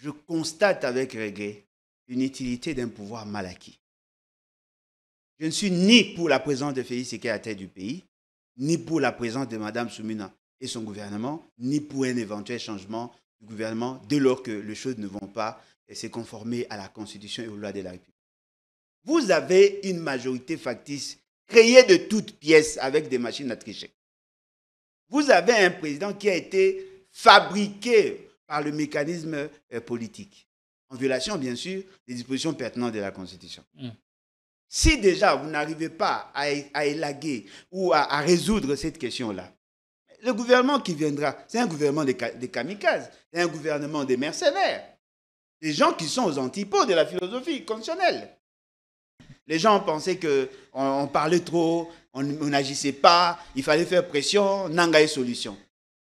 je constate avec regret l'inutilité d'un pouvoir mal acquis. Je ne suis ni pour la présence de Félix Tshisekedi à la tête du pays, ni pour la présence de Mme Soumina et son gouvernement, ni pour un éventuel changement du gouvernement dès lors que les choses ne vont pas se conformer à la Constitution et aux lois de la République. Vous avez une majorité factice créée de toutes pièces avec des machines à tricher. Vous avez un président qui a été fabriqué par le mécanisme politique, en violation bien sûr des dispositions pertinentes de la Constitution. Si déjà vous n'arrivez pas à élaguer ou à résoudre cette question-là, le gouvernement qui viendra, c'est un gouvernement des kamikazes, c'est un gouvernement des mercenaires, des gens qui sont aux antipodes de la philosophie constitutionnelle. Les gens pensaient qu'on parlait trop, on n'agissait pas, il fallait faire pression, Nanga est solution.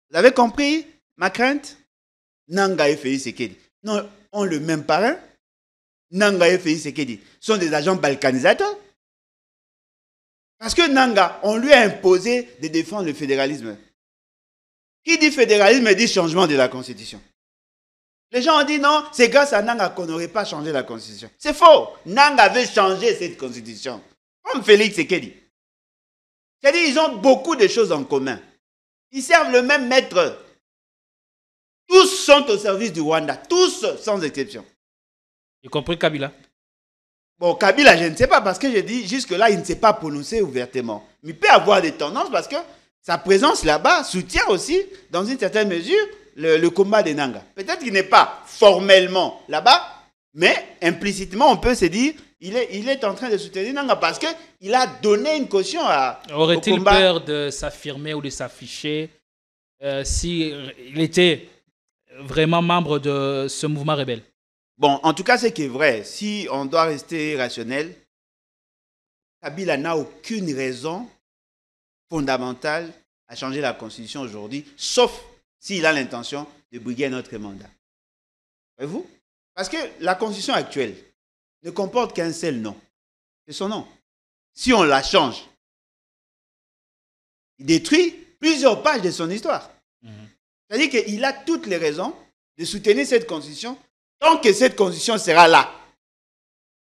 Vous avez compris ma crainte? Nanga et Félix Tshisekedi. Non, ont le même parrain. Nanga et Félix Tshisekedi sont des agents balkanisateurs. Parce que Nanga, on lui a imposé de défendre le fédéralisme. Qui dit fédéralisme dit changement de la Constitution. Les gens ont dit non, c'est grâce à Nanga qu'on n'aurait pas changé la Constitution. C'est faux. Nanga veut changer cette Constitution. Comme Félix Tshisekedi. C'est-à-dire qu'ils ont beaucoup de choses en commun. Ils servent le même maître. Tous sont au service du Rwanda. Tous, sans exception. Y compris Kabila. Bon, Kabila, je ne sais pas, parce que je dis jusque-là, il ne s'est pas prononcé ouvertement. Mais il peut avoir des tendances parce que sa présence là-bas soutient aussi, dans une certaine mesure, le combat des Nanga. Peut-être qu'il n'est pas formellement là-bas, mais implicitement, on peut se dire il est en train de soutenir Nanga parce qu'il a donné une caution à. Aurait-il peur de s'affirmer ou de s'afficher s'il était vraiment membre de ce mouvement rebelle? Bon, en tout cas, ce qui est vrai, si on doit rester rationnel, Kabila n'a aucune raison fondamentale à changer la Constitution aujourd'hui, sauf s'il a l'intention de briguer un autre mandat. Voyez-vous? Parce que la Constitution actuelle ne comporte qu'un seul nom. C'est son nom. Si on la change, il détruit plusieurs pages de son histoire. C'est-à-dire qu'il a toutes les raisons de soutenir cette Constitution. Tant que cette Constitution sera là,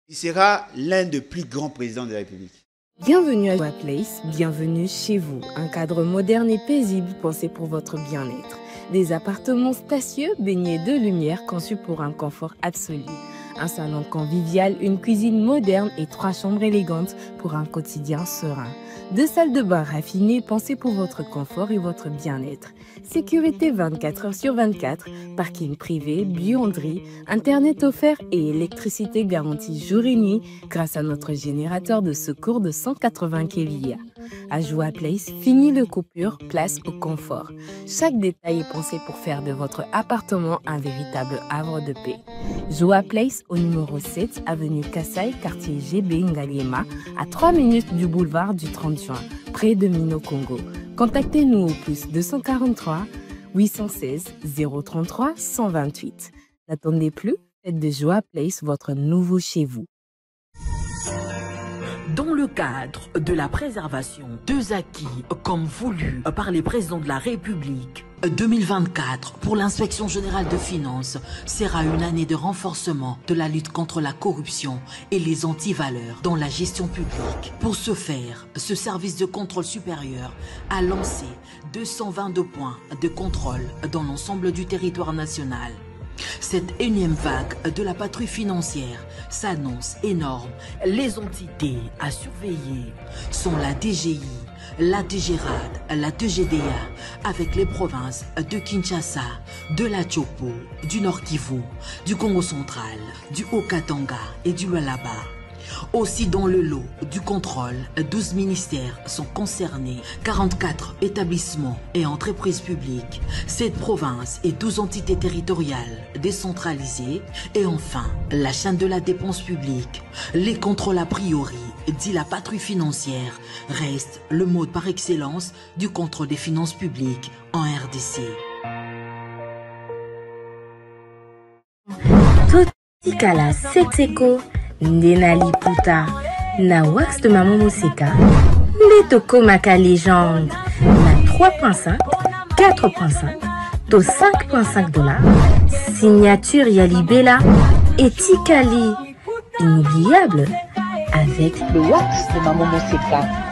il sera l'un des plus grands présidents de la République. Bienvenue à Joa Place, bienvenue chez vous. Un cadre moderne et paisible pensé pour votre bien-être. Des appartements spacieux baignés de lumière conçus pour un confort absolu. Un salon convivial, une cuisine moderne et 3 chambres élégantes pour un quotidien serein. 2 salles de bain raffinées pensées pour votre confort et votre bien-être. Sécurité 24 heures sur 24, parking privé, buanderie, internet offert et électricité garantie jour et nuit grâce à notre générateur de secours de 180 kVA. À Joa Place, fini le coupure, place au confort. Chaque détail est pensé pour faire de votre appartement un véritable havre de paix. Joa Place au numéro 7, avenue Kassai, quartier GB Ngaliema, à 3 minutes du boulevard du 30 juin, près de Mino Congo. Contactez-nous au plus 243 816 033 128. N'attendez plus, faites de Joa Place votre nouveau chez vous. Dans le cadre de la préservation des acquis comme voulu par les présidents de la République, 2024 pour l'inspection générale de finances sera une année de renforcement de la lutte contre la corruption et les antivaleurs dans la gestion publique. Pour ce faire, ce service de contrôle supérieur a lancé 222 points de contrôle dans l'ensemble du territoire national. Cette énième vague de la patrouille financière s'annonce énorme. Les entités à surveiller sont la DGI, la DGRAD, la DGDA, avec les provinces de Kinshasa, de la Chopo, du Nord Kivu, du Congo central, du Haut-Katanga et du Lualaba. Aussi dans le lot du contrôle, 12 ministères sont concernés, 44 établissements et entreprises publiques, 7 provinces et 12 entités territoriales décentralisées et enfin la chaîne de la dépense publique. Les contrôles a priori, dit la patrouille financière, restent le mode par excellence du contrôle des finances publiques en RDC. Totikala Setseko Ndenali Puta na wax de Maman Moseka Letoko Maka légende na 3.5, 4.5, crypto 5,5 $, signature Yalibela et Tikali. Inoubliable avec Le wax de Maman Moseka.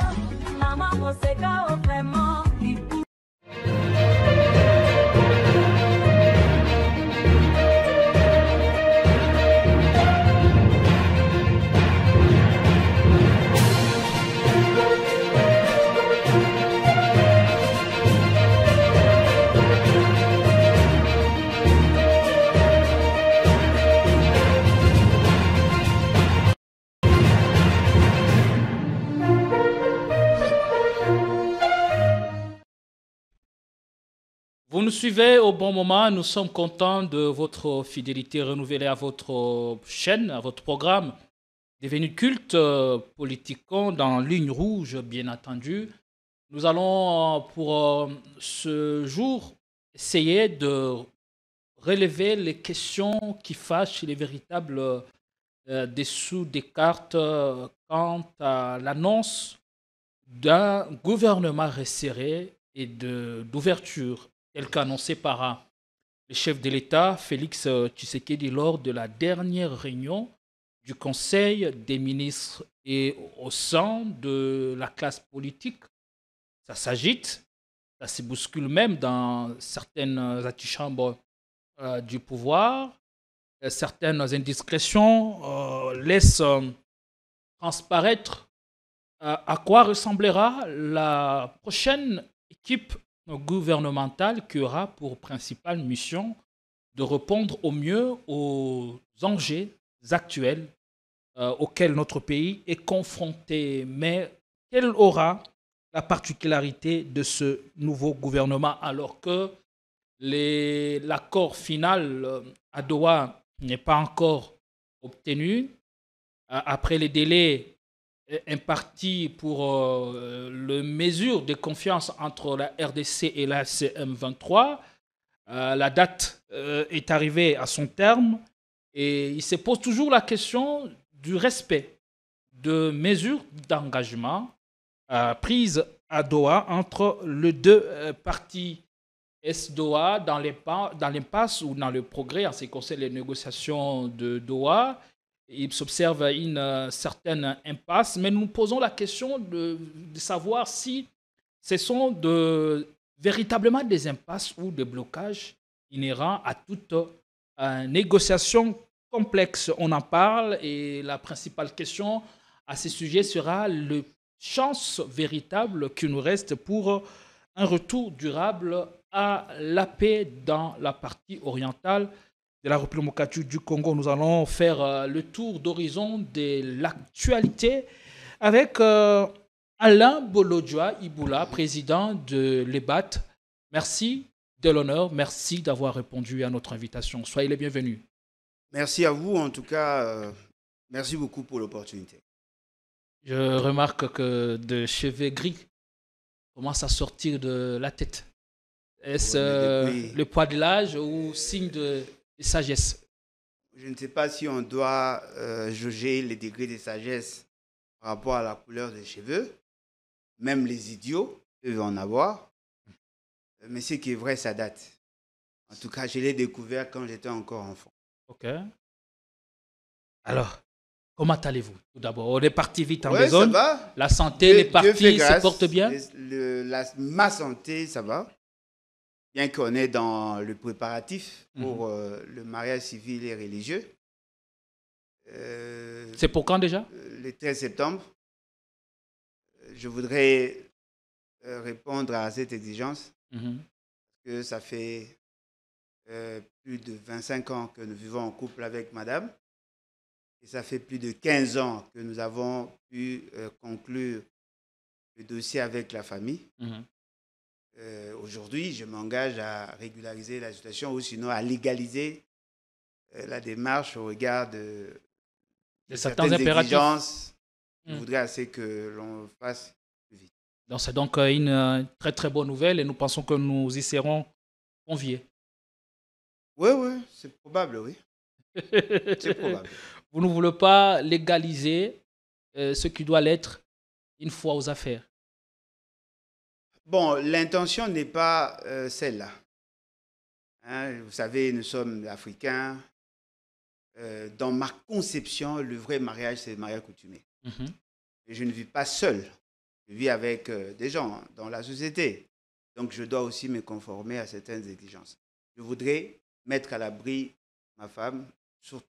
Vous nous suivez au bon moment. Nous sommes contents de votre fidélité renouvelée à votre chaîne, à votre programme, devenu culte politiquement dans ligne rouge, bien entendu. Nous allons, pour ce jour, essayer de relever les questions qui fâchent les véritables dessous des cartes quant à l'annonce d'un gouvernement resserré et d'ouverture, tel qu'annoncé par le chef de l'État, Félix Tshisekedi, lors de la dernière réunion du Conseil des ministres et au sein de la classe politique. Ça s'agite, ça se bouscule même dans certaines antichambres du pouvoir. Certaines indiscrétions laissent transparaître à quoi ressemblera la prochaine équipe gouvernementale qui aura pour principale mission de répondre au mieux aux enjeux actuels auxquels notre pays est confronté. Mais quelle aura la particularité de ce nouveau gouvernement alors que l'accord final à Doha n'est pas encore obtenu après les délais impartis pour les mesures de confiance entre la RDC et la CM23. La date est arrivée à son terme et il se pose toujours la question du respect de mesures d'engagement prises à Doha entre les deux parties. Est-ce Doha dans l'impasse ou dans le progrès en ce qui concerne les négociations de Doha? Il s'observe une certaine impasse, mais nous posons la question de savoir si ce sont véritablement des impasses ou des blocages inhérents à toute négociation complexe. On en parle et la principale question à ce sujet sera la chance véritable qui nous reste pour un retour durable à la paix dans la partie orientale de la République démocratique du Congo. Nous allons faire le tour d'horizon de l'actualité avec Alain Bolodjoa Iboula, président de l'EBAT. Merci de l'honneur, merci d'avoir répondu à notre invitation. Soyez les bienvenus. Merci à vous, en tout cas, merci beaucoup pour l'opportunité. Je remarque que de cheveux gris commencent à sortir de la tête. Est-ce le poids de l'âge ou signe de sagesse? Je ne sais pas si on doit juger les degrés de sagesse par rapport à la couleur des cheveux. Même les idiots peuvent en avoir. Mais ce qui est vrai, ça date. En tout cas, je l'ai découvert quand j'étais encore enfant. Ok. Alors, comment allez-vous tout d'abord? On est parti vite en Ouais, besogne. ça va. La santé, les parties se portent bien? Ma santé, ça va. Bien qu'on est dans le préparatif pour le mariage civil et religieux. C'est pour quand déjà? Le 13 septembre. Je voudrais répondre à cette exigence. Que ça fait plus de 25 ans que nous vivons en couple avec madame. Et ça fait plus de 15 ans que nous avons pu conclure le dossier avec la famille. Aujourd'hui, je m'engage à régulariser la situation ou sinon à légaliser la démarche au regard de certaines exigences. Je voudrais assez que l'on fasse plus vite. Donc, c'est donc une très très bonne nouvelle et nous pensons que nous y serons conviés. Oui, c'est probable, oui. C'est probable. Vous ne voulez pas légaliser ce qui doit l'être une fois aux affaires? Bon, l'intention n'est pas celle-là. Hein, vous savez, nous sommes africains. Dans ma conception, le vrai mariage, c'est le mariage coutumier. Et je ne vis pas seul. Je vis avec des gens dans la société. Donc, je dois aussi me conformer à certaines exigences. Je voudrais mettre à l'abri ma femme. Surtout.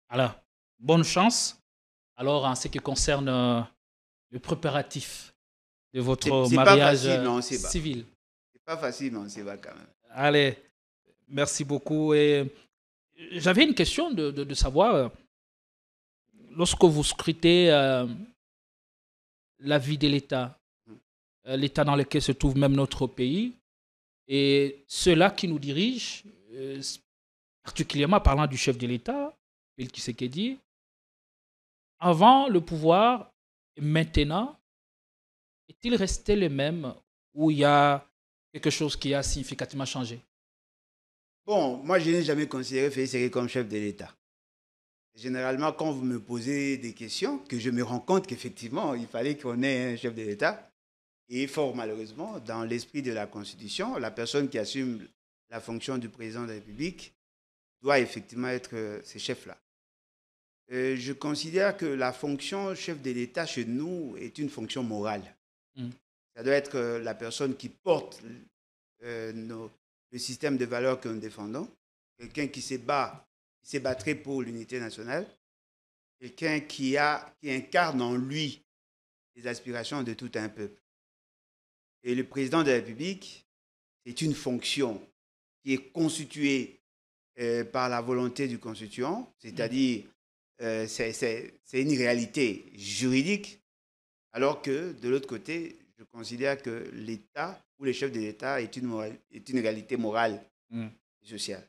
Alors, bonne chance. Alors, en ce qui concerne le préparatif de votre mariage civil. C'est pas facile, mais on s'y va quand même. Allez, merci beaucoup. Et j'avais une question de savoir, lorsque vous scrutez la vie de l'État, l'État dans lequel se trouve même notre pays, et ceux-là qui nous dirigent, particulièrement parlant du chef de l'État, Félix Tshisekedi, avant le pouvoir, maintenant, est-il resté le même ou il y a quelque chose qui a significativement changé? Bon, moi, je n'ai jamais considéré Félix Tshisekedi comme chef de l'État. Généralement, quand vous me posez des questions, que je me rends compte qu'effectivement, il fallait qu'on ait un chef de l'État, et fort malheureusement, dans l'esprit de la Constitution, la personne qui assume la fonction du président de la République doit effectivement être ce chef-là. Je considère que la fonction chef de l'État chez nous est une fonction morale. Ça doit être la personne qui porte le système de valeurs que nous défendons, quelqu'un qui se battrait pour l'unité nationale, quelqu'un qui incarne en lui les aspirations de tout un peuple. Et le président de la République, c'est une fonction qui est constituée par la volonté du constituant, c'est-à-dire c'est une réalité juridique, alors que de l'autre côté, je considère que l'État ou les chefs de l'État est une réalité morale et sociale.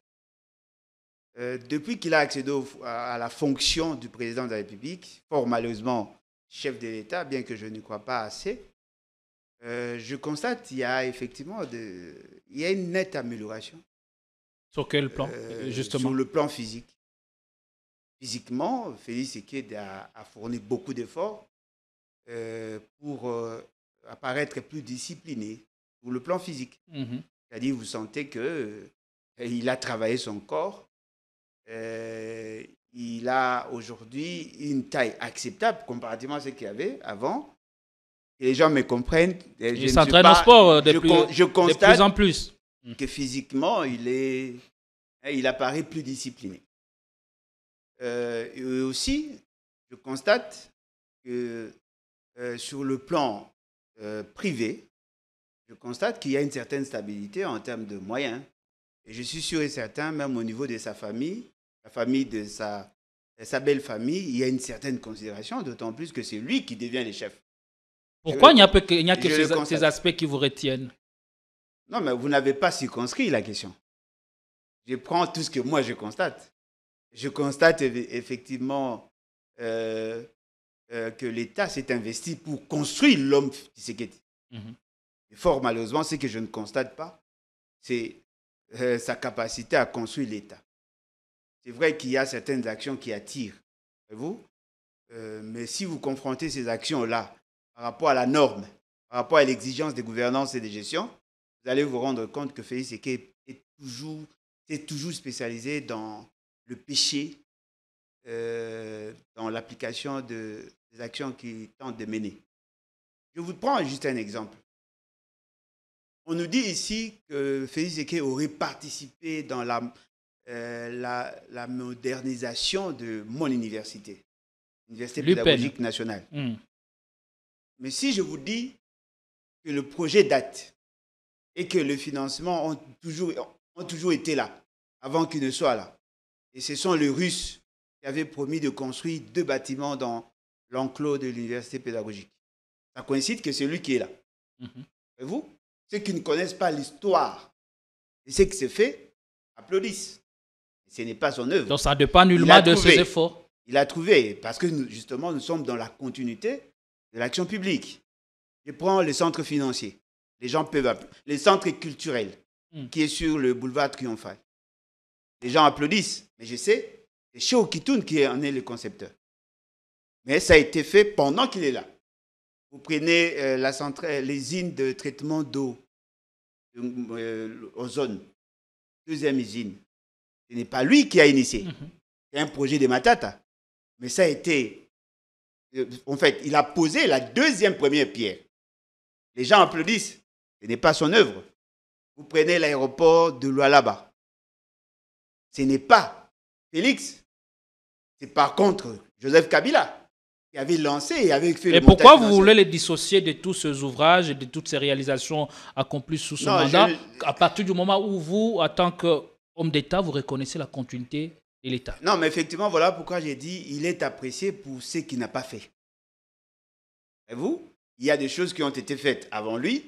Depuis qu'il a accédé à la fonction du président de la République, fort malheureusement chef de l'État, bien que je ne crois pas assez, je constate qu'il y a effectivement une nette amélioration. Sur quel plan, justement? Sur le plan physique. Physiquement, Félix Tshisekedi a fourni beaucoup d'efforts pour apparaître plus discipliné sur le plan physique. C'est-à-dire, vous sentez qu'il a travaillé son corps. Il a aujourd'hui une taille acceptable comparativement à ce qu'il y avait avant. Et les gens me comprennent. Il s'entraîne au sport de plus en plus. Que physiquement, il apparaît plus discipliné. Et aussi, je constate que sur le plan privé, je constate qu'il y a une certaine stabilité en termes de moyens. Et je suis sûr et certain, même au niveau de sa famille, la famille de sa belle famille, il y a une certaine considération, d'autant plus que c'est lui qui devient le chef. Pourquoi il n'y a que ces aspects qui vous retiennent? Non, mais vous n'avez pas circonscrit la question. Je prends tout ce que moi je constate. Je constate effectivement que l'État s'est investi pour construire l'homme Tshisekedi. Et fort malheureusement, ce que je ne constate pas, c'est sa capacité à construire l'État. C'est vrai qu'il y a certaines actions qui attirent, vous, mais si vous confrontez ces actions-là par rapport à la norme, par rapport à l'exigence de gouvernance et de gestion, vous allez vous rendre compte que Félix Tshisekedi est toujours spécialisé dans le péché, dans l'application des actions qu'il tente de mener. Je vous prends juste un exemple. On nous dit ici que Félix Tshisekedi aurait participé dans la modernisation de mon université, l'Université pédagogique nationale. Mais si je vous dis que le projet date et que le financement ont toujours été là, avant qu'il ne soit là, et ce sont les Russes qui avaient promis de construire 2 bâtiments dans l'enclos de l'université pédagogique. Ça coïncide que c'est lui qui est là. Et vous, ceux qui ne connaissent pas l'histoire et ce qui s'est fait, applaudissent. Ce n'est pas son œuvre. Donc ça ne dépend nullement de ses efforts. Il a trouvé, parce que justement, nous sommes dans la continuité de l'action publique. Je prends les centres financiers. Les gens peuvent appeler. Les centres culturels, qui est sur le boulevard Triomphal. Les gens applaudissent, mais je sais, c'est Cheo Kitoun qui en est le concepteur. Mais ça a été fait pendant qu'il est là. Vous prenez les usines de traitement d'eau aux zones. deuxième usine, ce n'est pas lui qui a initié. C'est un projet de Matata. Mais ça a été... En fait, il a posé la première pierre. Les gens applaudissent. Ce n'est pas son œuvre. Vous prenez l'aéroport de Lualaba. Ce n'est pas Félix. C'est par contre Joseph Kabila qui avait lancé et avait fait le montage. Et pourquoi vous voulez les dissocier de tous ces ouvrages et de toutes ces réalisations accomplies sous son mandat, à partir du moment où vous, en tant qu'homme d'État, vous reconnaissez la continuité de l'État? Non, mais effectivement, voilà pourquoi j'ai dit il est apprécié pour ce qu'il n'a pas fait. Et vous, il y a des choses qui ont été faites avant lui,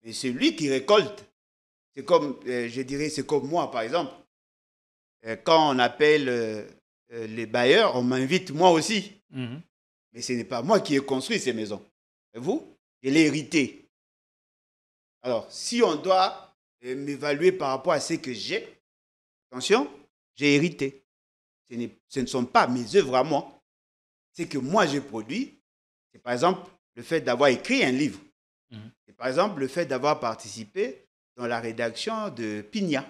mais c'est lui qui récolte. C'est comme, je dirais, c'est comme moi, par exemple. Quand on appelle les bailleurs, on m'invite moi aussi. Mais ce n'est pas moi qui ai construit ces maisons. Et vous, je l'ai hérité. Alors, si on doit m'évaluer par rapport à ce que j'ai, attention, j'ai hérité. Ce ne sont pas mes œuvres à moi. C'est que moi, j'ai produit. C'est par exemple le fait d'avoir écrit un livre. C'est par exemple le fait d'avoir participé dans la rédaction de Pigna.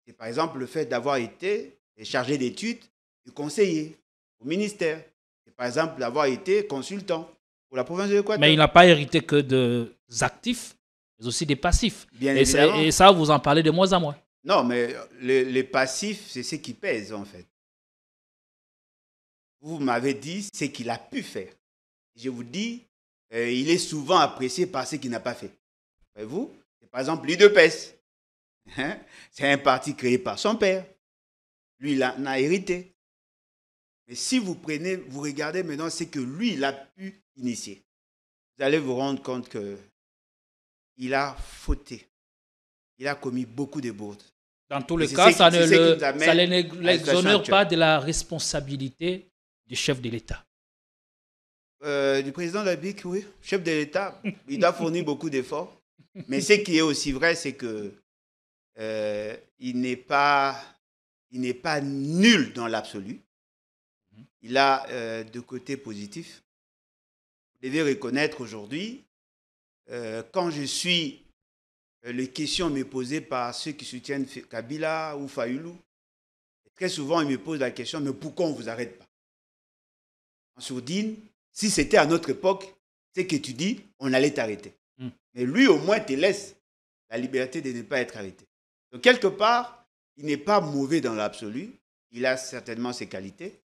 C'est par exemple le fait d'avoir été chargé d'études et conseiller au ministère. C'est par exemple d'avoir été consultant pour la province de l'Équateur. Mais il n'a pas hérité que des actifs, mais aussi des passifs. Bien évidemment. Et ça, vous en parlez de moins en moins. Non, mais les passifs, c'est ce qui pèse en fait. Vous m'avez dit ce qu'il a pu faire. Je vous dis, il est souvent apprécié par ce qu'il n'a pas fait. Voyez-vous, par exemple, l'UDPS. C'est un parti créé par son père. Lui, il en a hérité. Mais si vous regardez maintenant ce que lui, il a pu initier, vous allez vous rendre compte qu'il a fauté. Il a commis beaucoup de bourdes. Dans tous les cas, ça ne l'exonère pas de la responsabilité du chef de l'État. Du président de la République, oui. Chef de l'État, il doit fournir beaucoup d'efforts. Mais ce qui est aussi vrai, c'est que il n'est pas nul dans l'absolu. Il a deux côtés positifs. Vous devez reconnaître aujourd'hui, quand je suis les questions me posées par ceux qui soutiennent Kabila ou Fayoulou, très souvent ils me posent la question, mais pourquoi on ne vous arrête pas? En sourdine, si c'était à notre époque, ce que tu dis, on allait t'arrêter. Mais lui, au moins, te laisse la liberté de ne pas être arrêté. Donc, quelque part, il n'est pas mauvais dans l'absolu. Il a certainement ses qualités.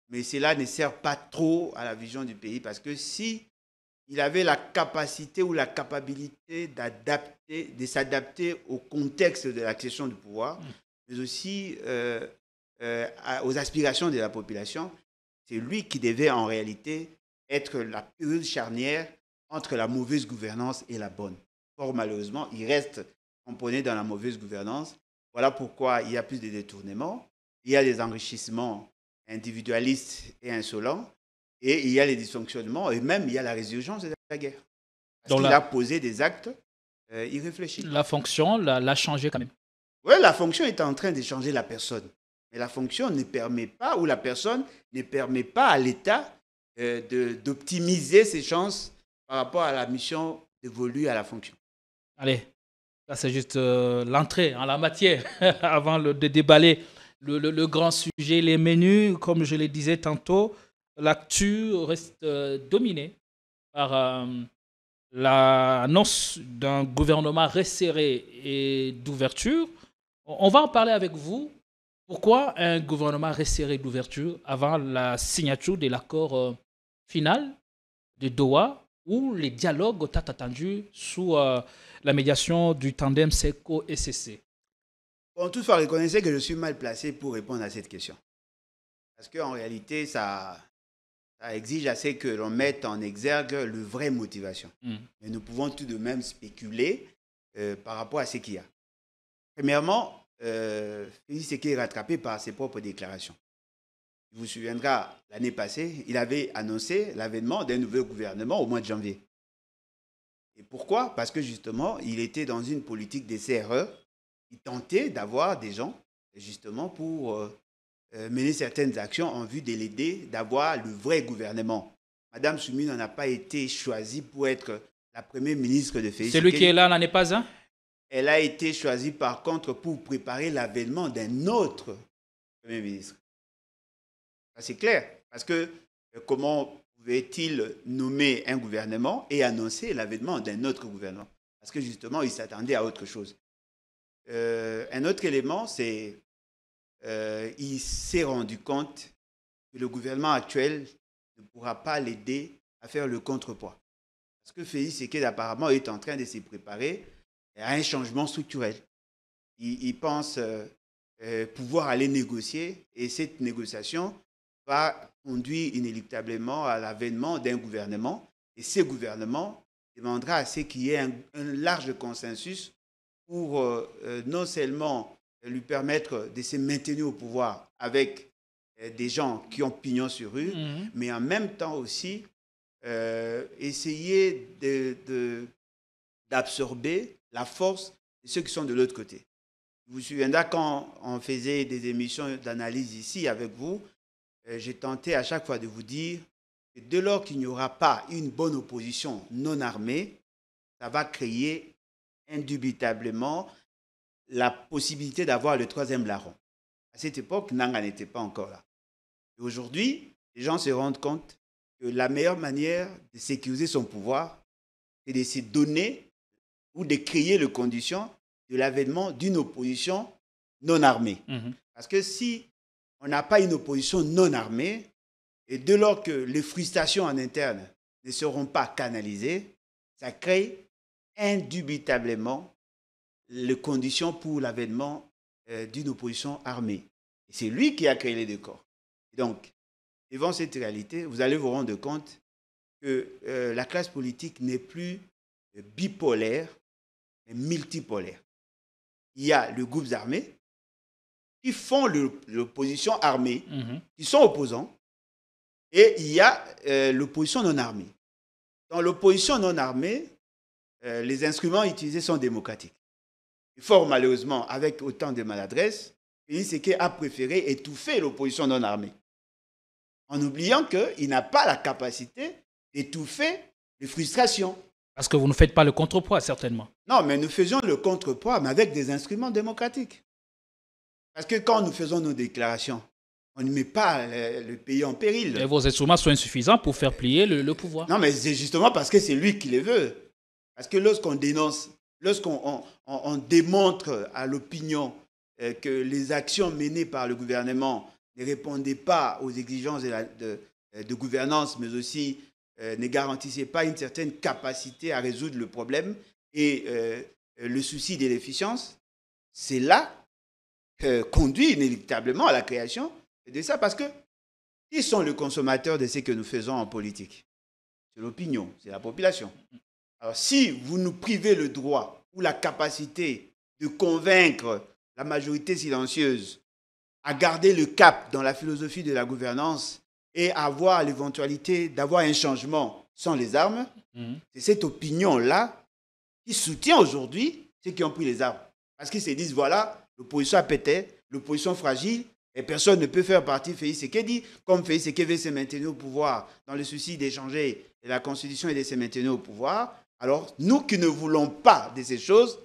Mais cela ne sert pas trop à la vision du pays parce que si il avait la capacité ou la capacité de s'adapter au contexte de l'accession du pouvoir, mais aussi aux aspirations de la population, c'est lui qui devait en réalité être la période charnière entre la mauvaise gouvernance et la bonne. Or, malheureusement, il reste tamponné dans la mauvaise gouvernance. Voilà pourquoi il y a plus de détournements, il y a des enrichissements individualistes et insolents, et il y a les dysfonctionnements, et même il y a la résurgence de la guerre. Parce qu'il a posé des actes irréfléchis. La fonction l'a changé quand même. Oui, la fonction est en train de changer la personne. Mais la fonction ne permet pas, ou la personne ne permet pas à l'État d'optimiser ses chances par rapport à la mission dévolue à la fonction. Allez, ça c'est juste l'entrée en la matière avant de déballer le grand sujet, les menus. Comme je le disais tantôt, l'actu reste dominée par l'annonce d'un gouvernement resserré et d'ouverture. On va en parler avec vous. Pourquoi un gouvernement resserré d'ouverture avant la signature de l'accord final de Doha où les dialogues ont été attendus sous la médiation du tandem SECO-SCC? Bon, toutefois, reconnaissez que je suis mal placé pour répondre à cette question. Parce qu'en réalité, ça exige assez que l'on mette en exergue le vraie motivation. Mais nous pouvons tout de même spéculer par rapport à ce qu'il y a. Premièrement, Félix Tshisekedi est rattrapé par ses propres déclarations. Il vous souviendra, l'année passée, il avait annoncé l'avènement d'un nouveau gouvernement au mois de janvier. Et pourquoi? Parce que justement, il était dans une politique des CRE. Il tentait d'avoir des gens, justement, pour mener certaines actions en vue de l'aider d'avoir le vrai gouvernement. Madame Soumina n'a pas été choisie pour être la première ministre de Félix Tshisekedi. Celui qui est là n'en est pas un? elle a été choisie par contre pour préparer l'avènement d'un autre Premier ministre. Ça, c'est clair. Parce que comment pouvait-il nommer un gouvernement et annoncer l'avènement d'un autre gouvernement? Parce que justement, il s'attendait à autre chose. Un autre élément, c'est qu'il s'est rendu compte que le gouvernement actuel ne pourra pas l'aider à faire le contrepoids. Parce que Félix Tshisekedi apparemment est en train de se préparer à un changement structurel. Il pense pouvoir aller négocier et cette négociation va conduire inéluctablement à l'avènement d'un gouvernement et ce gouvernement demandera à ce qu'il y ait un large consensus pour non seulement lui permettre de se maintenir au pouvoir avec des gens qui ont pignon sur rue, mais en même temps aussi essayer d'absorber la force de ceux qui sont de l'autre côté. Vous vous souvenez, quand on faisait des émissions d'analyse ici avec vous, j'ai tenté à chaque fois de vous dire que dès lors qu'il n'y aura pas une bonne opposition non armée, ça va créer indubitablement la possibilité d'avoir le troisième larron. À cette époque, Nanga n'était pas encore là. Et aujourd'hui, les gens se rendent compte que la meilleure manière de sécuriser son pouvoir, c'est de se donner ou de créer les conditions de l'avènement d'une opposition non armée. Parce que si on n'a pas une opposition non armée, et dès lors que les frustrations en interne ne seront pas canalisées, ça crée indubitablement les conditions pour l'avènement d'une opposition armée. Et c'est lui qui a créé les décors. Donc, devant cette réalité, vous allez vous rendre compte que la classe politique n'est plus bipolaire, mais multipolaire. Il y a les groupes armés qui font l'opposition armée, qui sont opposants, et il y a l'opposition non armée. Dans l'opposition non armée, les instruments utilisés sont démocratiques. Et fort malheureusement, avec autant de maladresse, Félix Tshisekedi a préféré étouffer l'opposition non armée, en oubliant qu'il n'a pas la capacité d'étouffer les frustrations. Parce que vous ne faites pas le contrepoids, certainement. Non, mais nous faisons le contrepoids, mais avec des instruments démocratiques. Parce que quand nous faisons nos déclarations, on ne met pas le pays en péril. Et vos instruments sont insuffisants pour faire plier le pouvoir. Non, mais c'est justement parce que c'est lui qui les veut. Parce que lorsqu'on dénonce, lorsqu'on démontre à l'opinion que les actions menées par le gouvernement ne répondaient pas aux exigences de gouvernance, mais aussi ne garantissaient pas une certaine capacité à résoudre le problème et le souci de l'efficience, c'est là conduit inéluctablement à la création de ça. Parce que qui sont les consommateurs de ce que nous faisons en politique? C'est l'opinion, c'est la population. Alors si vous nous privez le droit ou la capacité de convaincre la majorité silencieuse à garder le cap dans la philosophie de la gouvernance et avoir l'éventualité d'avoir un changement sans les armes, c'est cette opinion-là qui soutient aujourd'hui ceux qui ont pris les armes. Parce qu'ils se disent, voilà, l'opposition a pété, l'opposition fragile, et personne ne peut faire partie de Félix Tshisekedi, comme Félix Tshisekedi veut se maintenir au pouvoir dans le souci d'échanger la Constitution et de se maintenir au pouvoir. Alors, nous qui ne voulons pas de ces choses,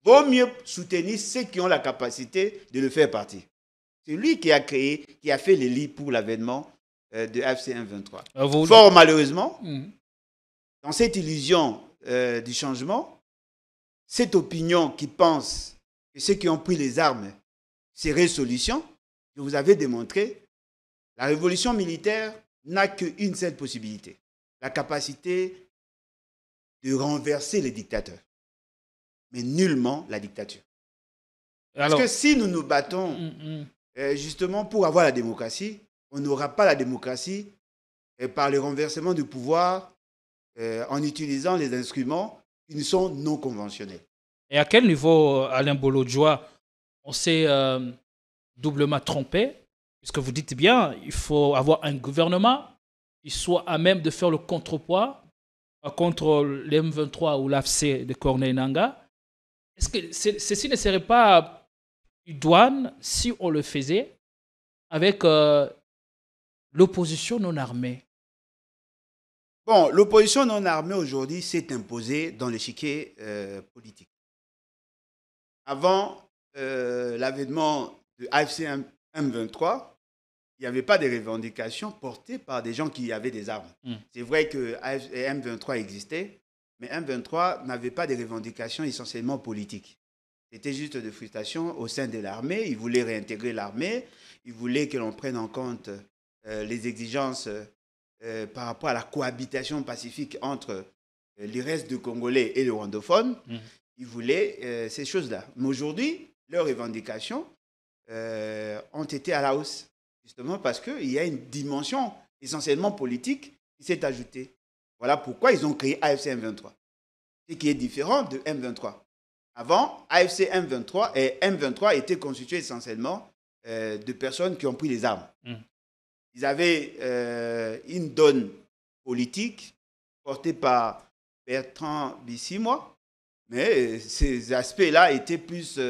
vaut mieux soutenir ceux qui ont la capacité de le faire partie. C'est lui qui a créé, qui a fait les lits pour l'avènement de AFC 123. Fort malheureusement, dans cette illusion du changement, cette opinion qui pense que ceux qui ont pris les armes seraient solution, je vous avais démontré, la révolution militaire n'a qu'une seule possibilité, la capacité de renverser les dictateurs, mais nullement la dictature. Parce que si nous nous battons justement pour avoir la démocratie, on n'aura pas la démocratie par le renversement du pouvoir en utilisant les instruments qui sont non conventionnels. Et à quel niveau, Alain Bolodjoa, on s'est doublement trompé? Puisque vous dites bien, il faut avoir un gouvernement qui soit à même de faire le contrepoids contre l'M23 ou l'AFC de Corneille Nangaa. Est-ce que ceci ne serait pas idoine si on le faisait avec l'opposition non armée? Bon, l'opposition non armée aujourd'hui s'est imposée dans l'échiquier politique. avant l'avènement de AFC M23, il n'y avait pas de revendications portées par des gens qui avaient des armes. C'est vrai que M23 existait, mais M23 n'avait pas de revendications essentiellement politiques. C'était juste des frustrations au sein de l'armée. Ils voulaient réintégrer l'armée. Ils voulaient que l'on prenne en compte les exigences par rapport à la cohabitation pacifique entre les restes de Congolais et les rwandophones. Ils voulaient ces choses-là. Mais aujourd'hui, leurs revendications ont été à la hausse. Justement parce qu'il y a une dimension essentiellement politique qui s'est ajoutée. Voilà pourquoi ils ont créé AFC M23. Ce qui est différent de M23. Avant, AFC M23 et M23 étaient constitués essentiellement de personnes qui ont pris les armes. Ils avaient une donne politique portée par Bertrand Bisimwa, mais ces aspects-là étaient plus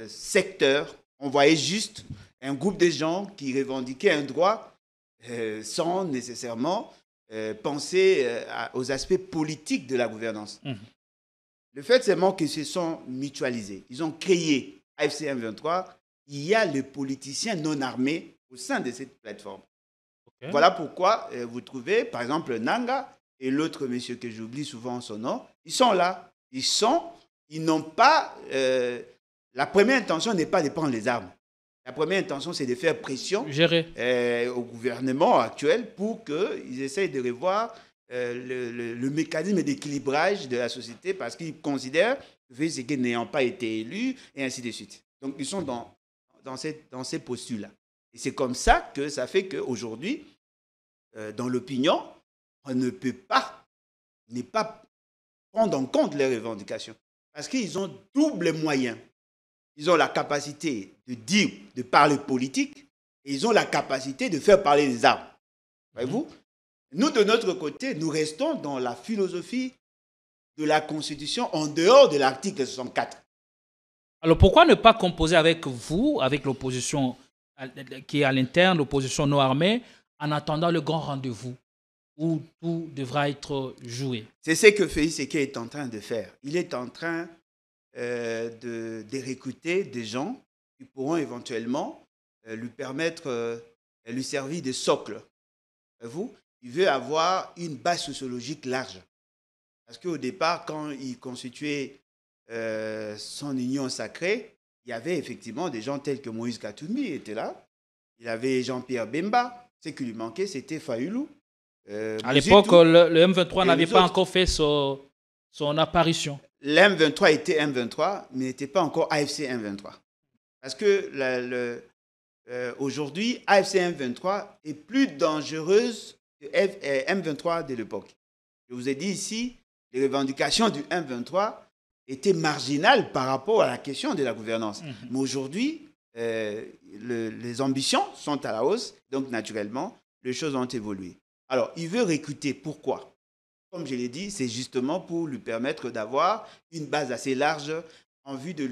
secteurs. On voyait juste un groupe de gens qui revendiquaient un droit sans nécessairement penser aux aspects politiques de la gouvernance. Le fait seulement qu'ils se sont mutualisés. Ils ont créé AFC M23. Il y a les politiciens non armés au sein de cette plateforme. Okay. Voilà pourquoi vous trouvez, par exemple, Nanga et l'autre monsieur que j'oublie souvent son nom, ils sont là. Ils n'ont pas... la première intention n'est pas de prendre les armes. La première intention, c'est de faire pression au gouvernement actuel pour qu'ils essayent de revoir le mécanisme d'équilibrage de la société parce qu'ils considèrent que c'est qu'ils n'ayant pas été élus et ainsi de suite. Donc, ils sont dans ces postulats. Et c'est comme ça que ça fait qu'aujourd'hui, dans l'opinion, on ne peut pas prendre en compte les revendications parce qu'ils ont double moyen. Ils ont la capacité de dire, de parler politique, et ils ont la capacité de faire parler les armes. Voyez-vous ? Nous, de notre côté, nous restons dans la philosophie de la Constitution en dehors de l'article 64. Alors, pourquoi ne pas composer avec vous, avec l'opposition qui est à l'interne, l'opposition non armée, en attendant le grand rendez-vous où tout devra être joué? C'est ce que Félix Séké est en train de faire. Il est en train de recruter des gens qui pourront éventuellement lui permettre, lui servir de socle. Vous, il veut avoir une base sociologique large. Parce qu'au départ, quand il constituait son union sacrée, il y avait effectivement des gens tels que Moïse Katumbi était là. Il avait Jean-Pierre Bemba. Ce qui lui manquait, c'était Fayulu. À l'époque, le M23 n'avait pas encore fait son apparition. L'M23 était M23, mais n'était pas encore AFC M23. Parce que aujourd'hui, AFC M23 est plus dangereuse que M23 de l'époque. Je vous ai dit ici, les revendications du M23 étaient marginales par rapport à la question de la gouvernance. Mais aujourd'hui, les ambitions sont à la hausse, donc naturellement, les choses ont évolué. Alors, il veut recruter. Pourquoi ? Comme je l'ai dit, c'est justement pour lui permettre d'avoir une base assez large en vue de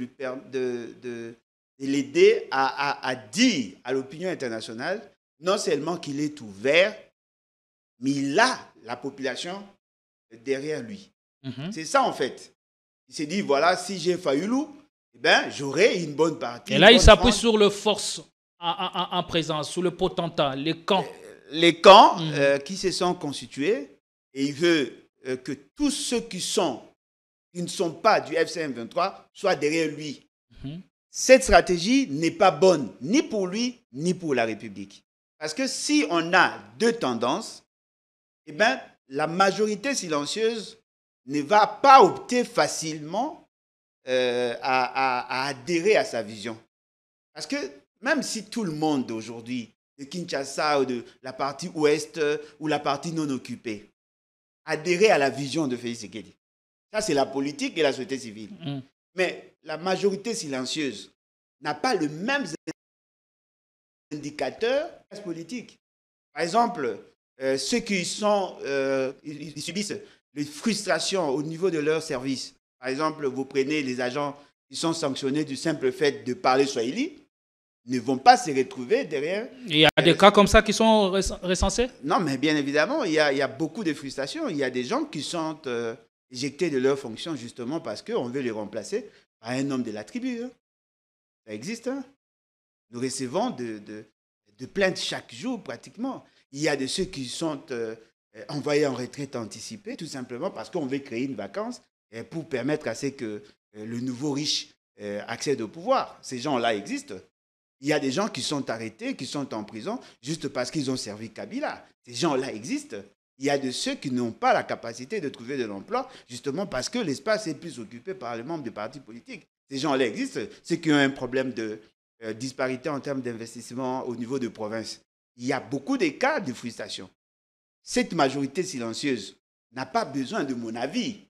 l'aider à dire à l'opinion internationale non seulement qu'il est ouvert, mais il a la population derrière lui. C'est ça en fait. Il s'est dit, voilà, si j'ai Fayulu, eh ben, j'aurai une bonne partie. Et là, il s'appuie sur les forces en présence, sur le potentat, les camps. Les camps qui se sont constitués. Et il veut que tous ceux qui ne sont pas du FCM 23 soient derrière lui. Cette stratégie n'est pas bonne ni pour lui, ni pour la République. Parce que si on a deux tendances, eh ben, la majorité silencieuse ne va pas opter facilement à adhérer à sa vision. Parce que même si tout le monde aujourd'hui, de Kinshasa ou de la partie ouest ou la partie non occupée, adhérer à la vision de Félix Tshisekedi. Ça, c'est la politique et la société civile. Mais la majorité silencieuse n'a pas le même indicateur politique. Par exemple, ceux qui ils subissent les frustrations au niveau de leur service. Par exemple, vous prenez les agents qui sont sanctionnés du simple fait de parler swahili, ne vont pas se retrouver derrière. Il y a des cas comme ça qui sont recensés? Non, mais bien évidemment, il y a beaucoup de frustrations. Il y a des gens qui sont éjectés de leur fonction justement parce qu'on veut les remplacer par un homme de la tribu. Hein. Ça existe. Hein. Nous recevons de plaintes chaque jour pratiquement. Il y a de ceux qui sont envoyés en retraite anticipée, tout simplement parce qu'on veut créer une vacance pour permettre à ce que le nouveau riche accède au pouvoir. Ces gens-là existent. Il y a des gens qui sont arrêtés, qui sont en prison, juste parce qu'ils ont servi Kabila. Ces gens-là existent. Il y a de ceux qui n'ont pas la capacité de trouver de l'emploi, justement parce que l'espace est plus occupé par les membres du parti politique. Ces gens-là existent. Ceux qui ont un problème de disparité en termes d'investissement au niveau de province. Il y a beaucoup de cas de frustration. Cette majorité silencieuse n'a pas besoin de mon avis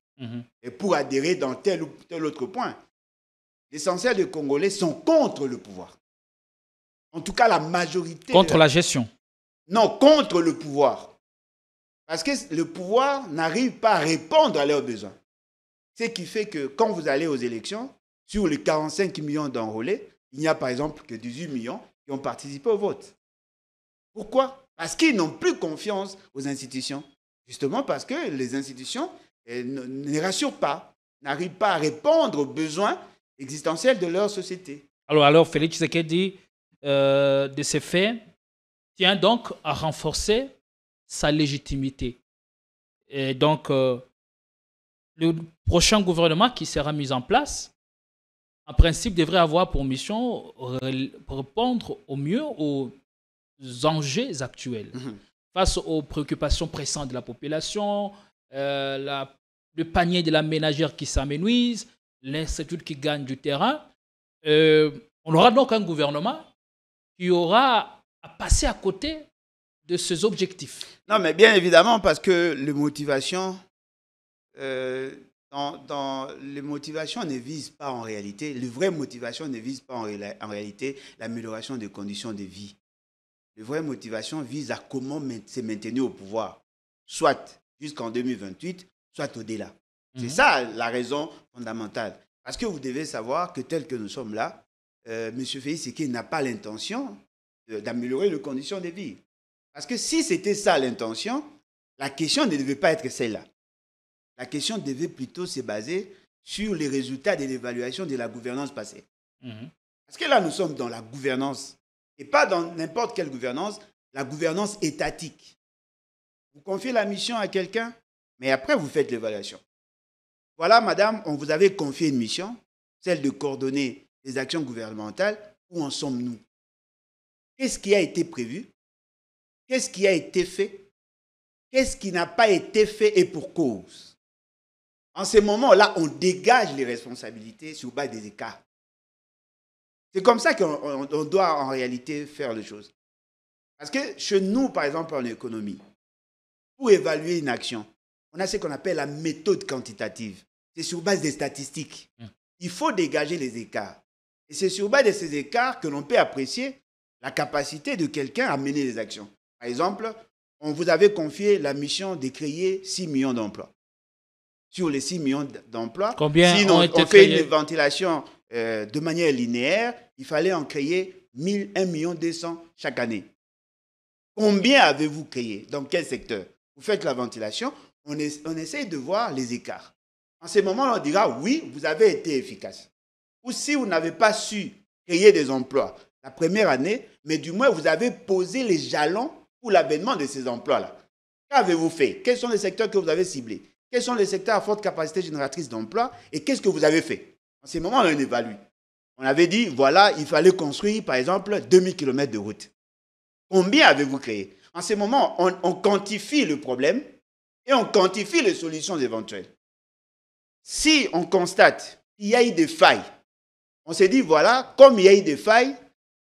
pour adhérer dans tel ou tel autre point. L'essentiel des Congolais sont contre le pouvoir. En tout cas, la majorité... Contre la gestion. Non, contre le pouvoir. Parce que le pouvoir n'arrive pas à répondre à leurs besoins. Ce qui fait que quand vous allez aux élections, sur les 45 millions d'enrôlés, il n'y a par exemple que 18 millions qui ont participé au vote. Pourquoi? Parce qu'ils n'ont plus confiance aux institutions. Justement parce que les institutions ne rassurent pas, n'arrivent pas à répondre aux besoins existentiels de leur société. Alors Félix Tshisekedi, de ces faits, tient donc à renforcer sa légitimité. Et donc, le prochain gouvernement qui sera mis en place, en principe, devrait avoir pour mission de répondre au mieux aux enjeux actuels. Face aux préoccupations pressantes de la population, le panier de la ménagère qui s'amenuise, l'incertitude qui gagne du terrain, on aura donc un gouvernement qui aura à passer à côté de ces objectifs. Non, mais bien évidemment, parce que les motivations, les motivations ne visent pas en réalité, les vraies motivations ne visent pas en réalité l'amélioration des conditions de vie. Les vraies motivations visent à comment se maintenir au pouvoir, soit jusqu'en 2028, soit au-delà. C'est ça la raison fondamentale. Parce que vous devez savoir que tel que nous sommes là, M. Félix Tshisekedi n'a pas l'intention d'améliorer les conditions de vie. Parce que si c'était ça l'intention, la question ne devait pas être celle-là. La question devait plutôt se baser sur les résultats de l'évaluation de la gouvernance passée. Parce que là, nous sommes dans la gouvernance, et pas dans n'importe quelle gouvernance, la gouvernance étatique. Vous confiez la mission à quelqu'un, mais après, vous faites l'évaluation. Voilà, madame, on vous avait confié une mission, celle de coordonner les actions gouvernementales. Où en sommes-nous? Qu'est-ce qui a été prévu? Qu'est-ce qui a été fait? Qu'est-ce qui n'a pas été fait et pour cause? En ce moment-là, on dégage les responsabilités sur base des écarts. C'est comme ça qu'on doit en réalité faire les choses. Parce que chez nous, par exemple, en économie, pour évaluer une action, on a ce qu'on appelle la méthode quantitative. C'est sur base des statistiques. Il faut dégager les écarts. Et c'est sur base de ces écarts que l'on peut apprécier la capacité de quelqu'un à mener les actions. Par exemple, on vous avait confié la mission de créer 6 millions d'emplois. Sur les 6 millions d'emplois, combien si on fait une ventilation de manière linéaire, il fallait en créer 1 million 200 chaque année. Combien avez-vous créé? Dans quel secteur? Vous faites la ventilation, on essaye de voir les écarts. En ce moment, on dira oui, vous avez été efficace. Ou si vous n'avez pas su créer des emplois la première année, mais du moins vous avez posé les jalons pour l'avènement de ces emplois-là. Qu'avez-vous fait? Quels sont les secteurs que vous avez ciblés? Quels sont les secteurs à forte capacité génératrice d'emplois? Et qu'est-ce que vous avez fait? En ce moment, on évalue. On avait dit, voilà, il fallait construire, par exemple, 2000 km de route. Combien avez-vous créé? En ce moment, on quantifie le problème et on quantifie les solutions éventuelles. Si on constate qu'il y a eu des failles, on s'est dit, voilà, comme il y a eu des failles,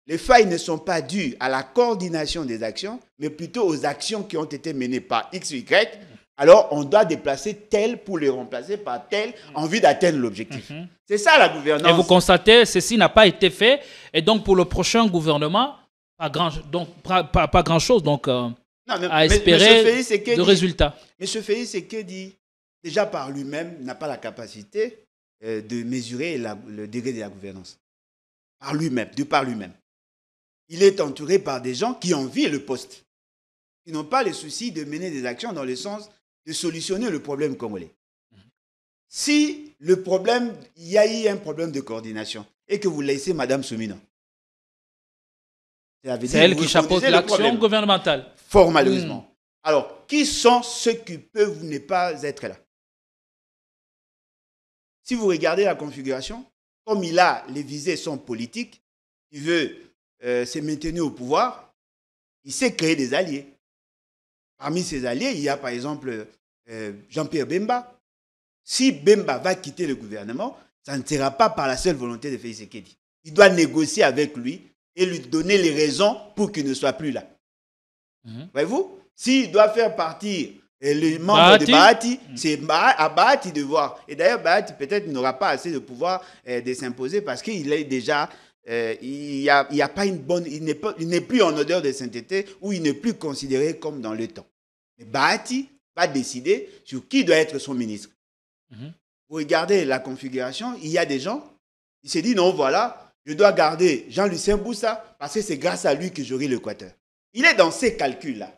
les failles ne sont pas dues à la coordination des actions, mais plutôt aux actions qui ont été menées par X ou Y. Alors, on doit déplacer tel pour les remplacer par tel en vue d'atteindre l'objectif. C'est ça la gouvernance. Et vous constatez, ceci n'a pas été fait. Et donc, pour le prochain gouvernement, pas grand-chose à espérer de résultats. M. Félix Tshisekedi, déjà par lui-même, n'a pas la capacité de mesurer le degré de la gouvernance. Par lui-même, de par lui-même. Il est entouré par des gens qui envient le poste, qui n'ont pas le souci de mener des actions dans le sens de solutionner le problème congolais. si le problème, il y a eu un problème de coordination et que vous laissez Mme Soumina. C'est elle qui chapeaute l'action gouvernementale. Fort malheureusement. Alors, qui sont ceux qui peuvent ne pas être là? Si vous regardez la configuration, comme les visées sont politiques, il veut se maintenir au pouvoir, il sait créer des alliés. Parmi ces alliés, il y a par exemple Jean-Pierre Bemba. Si Bemba va quitter le gouvernement, ça ne sera pas par la seule volonté de Félix Tshisekedi. Il doit négocier avec lui et lui donner les raisons pour qu'il ne soit plus là. Voyez-vous? S'il doit faire partie les membres de Bahati, c'est à Bahati de voir. Et d'ailleurs, Bahati peut-être n'aura pas assez de pouvoir de s'imposer parce qu'il est déjà... il y a pas une bonne... Il n'est plus en odeur de sainteté ou il n'est plus considéré comme dans le temps. Mais Bahati va décider sur qui doit être son ministre. Vous regardez la configuration, il y a des gens, il s'est dit non, voilà, je dois garder Jean-Lucien Boussa parce que c'est grâce à lui que j'aurai l'Équateur. Il est dans ces calculs-là.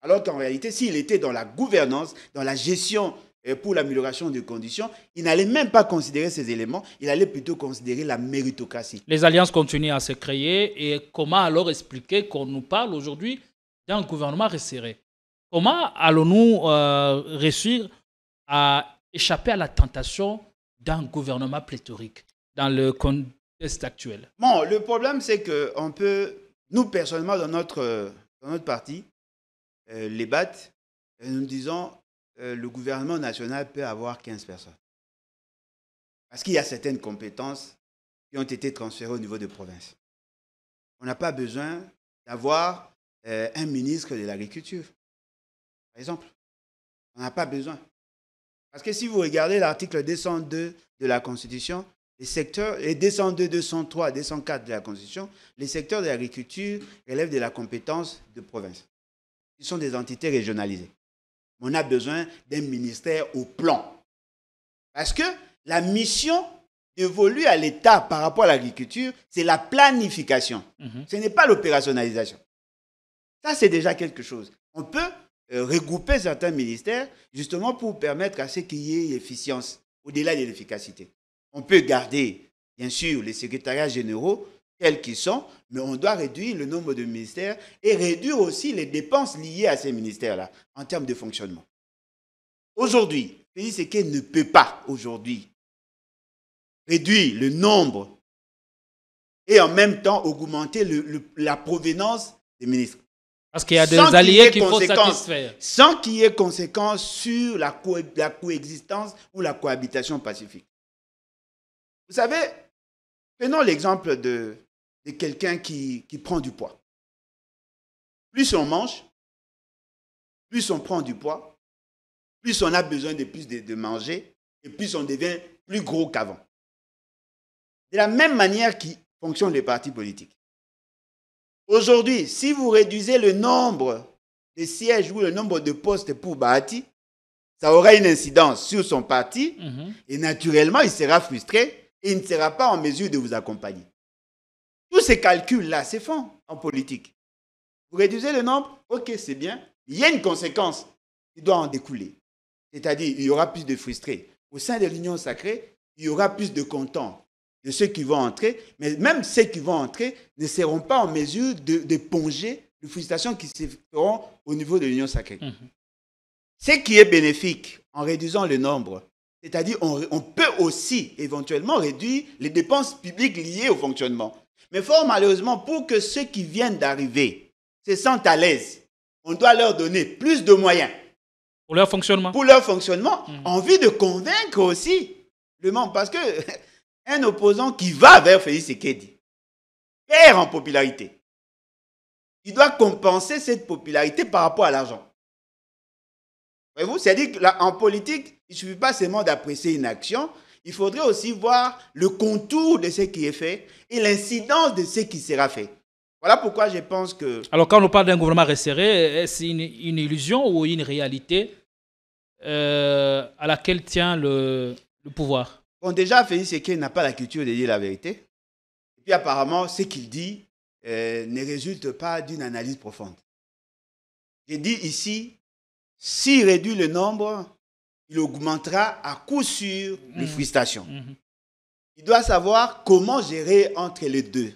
Alors qu'en réalité, s'il était dans la gouvernance, dans la gestion pour l'amélioration des conditions, il n'allait même pas considérer ces éléments, il allait plutôt considérer la méritocratie. Les alliances continuent à se créer et comment alors expliquer qu'on nous parle aujourd'hui d'un gouvernement resserré? Comment allons-nous réussir à échapper à la tentation d'un gouvernement pléthorique dans le contexte actuel? Bon, le problème, c'est qu'on peut, nous personnellement, dans notre parti, les BAT, nous disons le gouvernement national peut avoir 15 personnes. Parce qu'il y a certaines compétences qui ont été transférées au niveau des provinces. On n'a pas besoin d'avoir un ministre de l'Agriculture, par exemple. On n'a pas besoin. Parce que si vous regardez l'article 202 de la Constitution, les secteurs, et 202, 203, 204 de la Constitution, les secteurs de l'agriculture relèvent de la compétence de province. Ils sont des entités régionalisées. On a besoin d'un ministère au plan. Parce que la mission dévolue à l'État par rapport à l'agriculture, c'est la planification. Ce n'est pas l'opérationnalisation. Ça, c'est déjà quelque chose. On peut regrouper certains ministères justement pour permettre à ce qu'il y ait efficience au-delà de l'efficacité. On peut garder, bien sûr, les secrétariats généraux tels qu'ils sont, mais on doit réduire le nombre de ministères et réduire aussi les dépenses liées à ces ministères-là en termes de fonctionnement. Aujourd'hui, Félix Tshisekedi ne peut pas aujourd'hui réduire le nombre et en même temps augmenter la provenance des ministres. Parce qu'il y a des alliés qu'il faut satisfaire. Sans qu'il y ait conséquence sur la coexistence ou la cohabitation pacifique. Vous savez, prenons l'exemple de quelqu'un qui prend du poids. Plus on mange, plus on prend du poids, plus on a besoin de manger et plus on devient plus gros qu'avant. De la même manière qui fonctionnent les partis politiques. Aujourd'hui, si vous réduisez le nombre de sièges ou le nombre de postes pour Bahati, ça aura une incidence sur son parti et naturellement, il sera frustré et il ne sera pas en mesure de vous accompagner. Tous ces calculs-là, c'est fond en politique. Vous réduisez le nombre, ok, c'est bien. Il y a une conséquence qui doit en découler. C'est-à-dire, il y aura plus de frustrés. Au sein de l'Union sacrée, il y aura plus de contents de ceux qui vont entrer, mais même ceux qui vont entrer ne seront pas en mesure de ponger les frustrations qui se feront au niveau de l'Union sacrée. Ce qui est bénéfique en réduisant le nombre, c'est-à-dire on peut aussi éventuellement réduire les dépenses publiques liées au fonctionnement. Mais fort malheureusement, pour que ceux qui viennent d'arriver se sentent à l'aise, on doit leur donner plus de moyens. Pour leur fonctionnement. Pour leur fonctionnement, envie de convaincre aussi le membre. Parce que un opposant qui va vers Félix Tshisekedi perd en popularité. Il doit compenser cette popularité par rapport à l'argent. Voyez-vous, c'est-à-dire qu'en politique, il ne suffit pas seulement d'apprécier une action, il faudrait aussi voir le contour de ce qui est fait et l'incidence de ce qui sera fait. Voilà pourquoi je pense que... Alors, quand on parle d'un gouvernement resserré, est-ce une illusion ou une réalité à laquelle tient le pouvoir? Bon, déjà, Félix Tshisekedi n'a pas la culture de dire la vérité. Et puis, apparemment, ce qu'il dit ne résulte pas d'une analyse profonde. J'ai dit ici, s'il réduit le nombre, il augmentera à coup sûr les frustrations. Il doit savoir comment gérer entre les deux.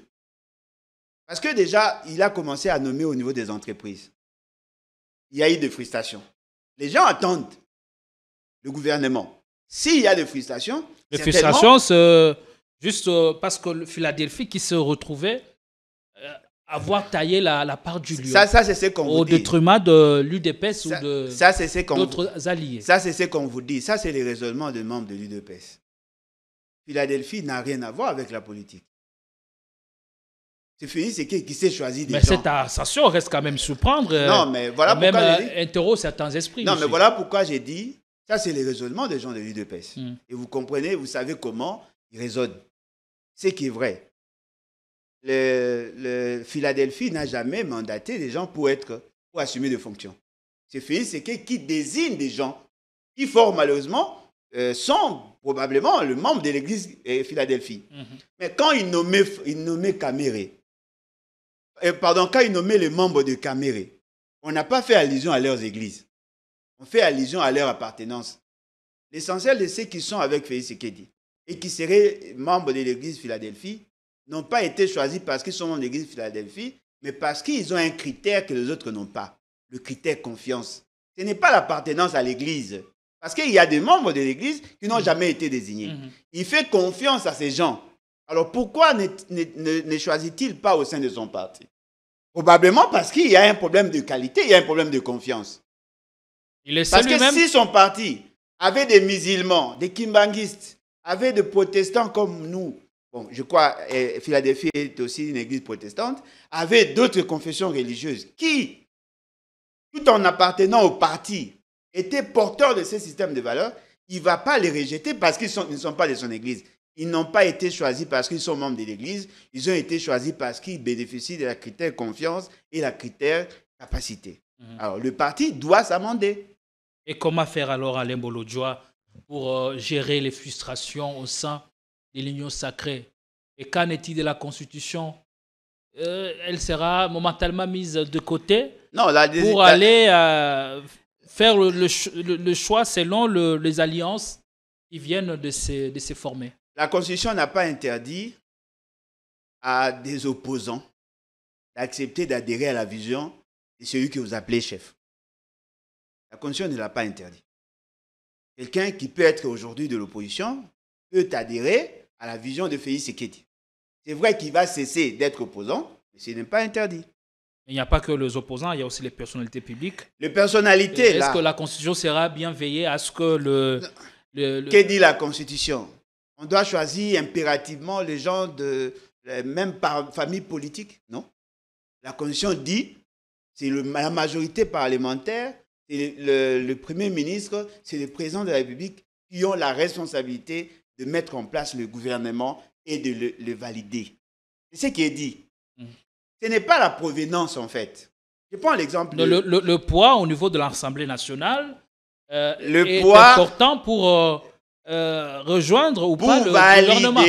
Parce que déjà, il a commencé à nommer au niveau des entreprises. Il y a eu des frustrations. Les gens attendent le gouvernement. S'il y a des frustrations... Les frustrations, c'est juste parce que Philadelphie qui se retrouvait avoir taillé la part du lion. Ça c'est ce qu'on vous dit. Au détriment de l'UDPS ou d'autres alliés. Ça, c'est ce qu'on vous dit. Ça, c'est les raisonnements des membres de l'UDPS. Philadelphie n'a rien à voir avec la politique. C'est Félix Sekei qui s'est choisi des gens. Mais cette ascension reste quand même surprendre. Non, mais voilà pourquoi même interroge certains esprits. Non, aussi. mais voilà pourquoi j'ai dit, ça c'est les raisonnements des gens de l'UDPS. Et vous comprenez, vous savez comment ils raisonnent. C'est qui est vrai. Le Philadelphie n'a jamais mandaté des gens pour assumer des fonctions. C'est Félix Sekei qui désigne des gens qui, fort malheureusement, sont probablement le membre de l'église Philadelphie. Mais quand il nommait Caméré, quand il nommait les membres de Caméré, on n'a pas fait allusion à leurs églises. On fait allusion à leur appartenance. L'essentiel de ceux qui sont avec Félix Sekei et qui seraient membres de l'église Philadelphie n'ont pas été choisis parce qu'ils sont membres de l'église Philadelphie, mais parce qu'ils ont un critère que les autres n'ont pas. Le critère confiance. Ce n'est pas l'appartenance à l'église. Parce qu'il y a des membres de l'église qui n'ont jamais été désignés. Il fait confiance à ces gens. Alors pourquoi ne choisit-il pas au sein de son parti? Probablement parce qu'il y a un problème de qualité, il y a un problème de confiance. Parce que si son parti avait des musulmans, des kimbanguistes, avait des protestants comme nous, bon, je crois Philadelphie est aussi une église protestante, avait d'autres confessions religieuses qui, tout en appartenant au parti, étaient porteurs de ce système de valeurs, il ne va pas les rejeter parce qu'ils ne sont pas de son église. Ils n'ont pas été choisis parce qu'ils sont membres de l'église, ils ont été choisis parce qu'ils bénéficient de la critère confiance et la critère capacité. Alors le parti doit s'amender. Et comment faire alors Alain Bolodjoa pour gérer les frustrations au sein de l'Union sacrée? Et qu'en est-il de la Constitution? Elle sera momentanément mise de côté pour aller faire le choix selon les alliances qui viennent de se former. La Constitution n'a pas interdit à des opposants d'accepter d'adhérer à la vision de celui que vous appelez chef. La Constitution ne l'a pas interdit. Quelqu'un qui peut être aujourd'hui de l'opposition peut adhérer à la vision de Félix Sekei. C'est vrai qu'il va cesser d'être opposant, mais ce n'est pas interdit. Il n'y a pas que les opposants, il y a aussi les personnalités publiques. Les personnalités, est-ce que la Constitution sera bien veillée à ce que Que dit la Constitution? On doit choisir impérativement les gens de même famille politique? Non. La Constitution dit c'est la majorité parlementaire, c'est le Premier ministre, c'est le président de la République qui ont la responsabilité de mettre en place le gouvernement et de le valider. C'est ce qui est dit. Ce n'est pas la provenance, en fait. Je prends l'exemple le poids au niveau de l'Assemblée nationale est important pour rejoindre ou pas le gouvernement.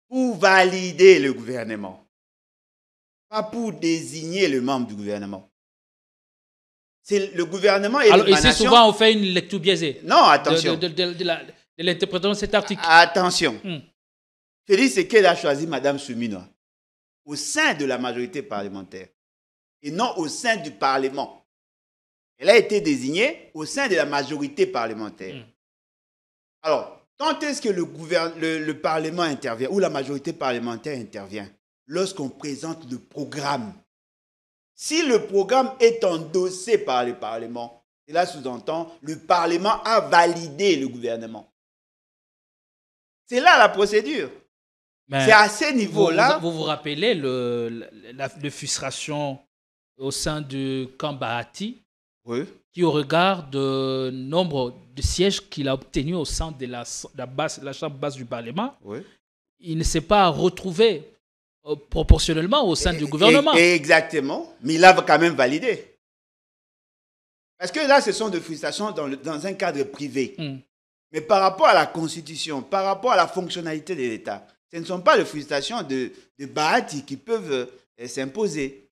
Pour valider le gouvernement. Pas pour désigner le membre du gouvernement. C'est le gouvernement et l'émanation... Alors ici, souvent, on fait une lecture biaisée. Non, attention. De l'interprétation de cet article. Attention. Félix Sekei a choisi Mme Soumina au sein de la majorité parlementaire et non au sein du Parlement. Elle a été désignée au sein de la majorité parlementaire. Alors, quand est-ce que le Parlement intervient ou la majorité parlementaire intervient? Lorsqu'on présente le programme. Si le programme est endossé par le Parlement, cela sous-entend le Parlement a validé le gouvernement. C'est là la procédure. C'est à ce niveau-là. Vous vous rappelez la frustration au sein du camp Bahati, qui au regard du nombre de sièges qu'il a obtenus au sein de la chambre basse du Parlement, il ne s'est pas retrouvé proportionnellement au sein du gouvernement. Exactement, mais il a quand même validé. Parce que là, ce sont des frustrations dans un cadre privé. Mais par rapport à la Constitution, par rapport à la fonctionnalité de l'État, ce ne sont pas les frustrations de Bahati qui peuvent s'imposer.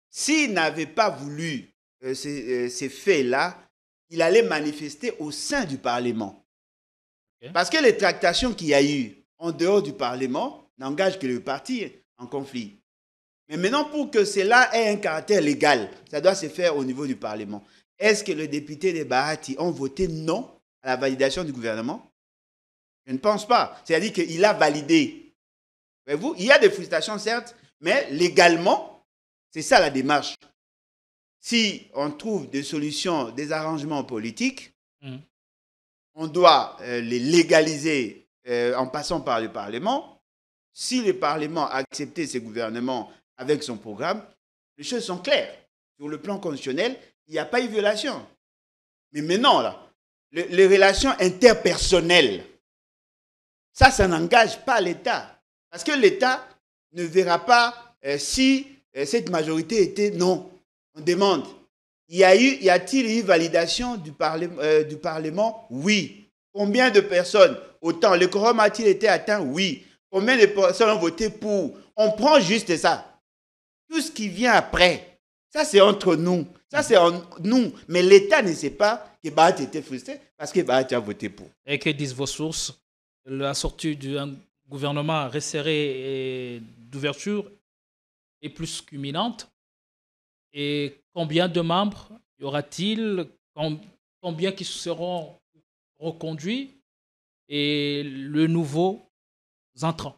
S'il n'avait pas voulu ces faits-là, il allait manifester au sein du Parlement. Okay. Parce que les tractations qu'il y a eu en dehors du Parlement n'engagent que le parti en conflit. Mais maintenant, pour que cela ait un caractère légal, ça doit se faire au niveau du Parlement. Est-ce que les députés de Bahati ont voté non à la validation du gouvernement? Je ne pense pas. C'est-à-dire qu'il a validé. Voyez-vous, il y a des frustrations, certes, mais légalement, c'est ça la démarche. Si on trouve des solutions, des arrangements politiques, on doit les légaliser en passant par le Parlement. Si le Parlement a accepté ce gouvernement avec son programme, les choses sont claires. Sur le plan constitutionnel, il n'y a pas eu violation. Mais maintenant, là, les relations interpersonnelles, ça n'engage pas l'État. Parce que l'État ne verra pas si cette majorité était non. On demande, y a-t-il eu validation du Parlement? Oui. Combien de personnes? Autant. Le quorum a-t-il été atteint? Oui. Combien de personnes ont voté pour? On prend juste ça. Tout ce qui vient après, ça c'est entre nous. Ça c'est en nous. Mais l'État ne sait pas que Bahati était frustré parce que Bahati a voté pour. Et que disent vos sources? La sortie d'un gouvernement resserré et d'ouverture est plus qu'imminente. Et combien de membres y aura-t-il? Combien qui seront reconduits? Et le nouveau entrant?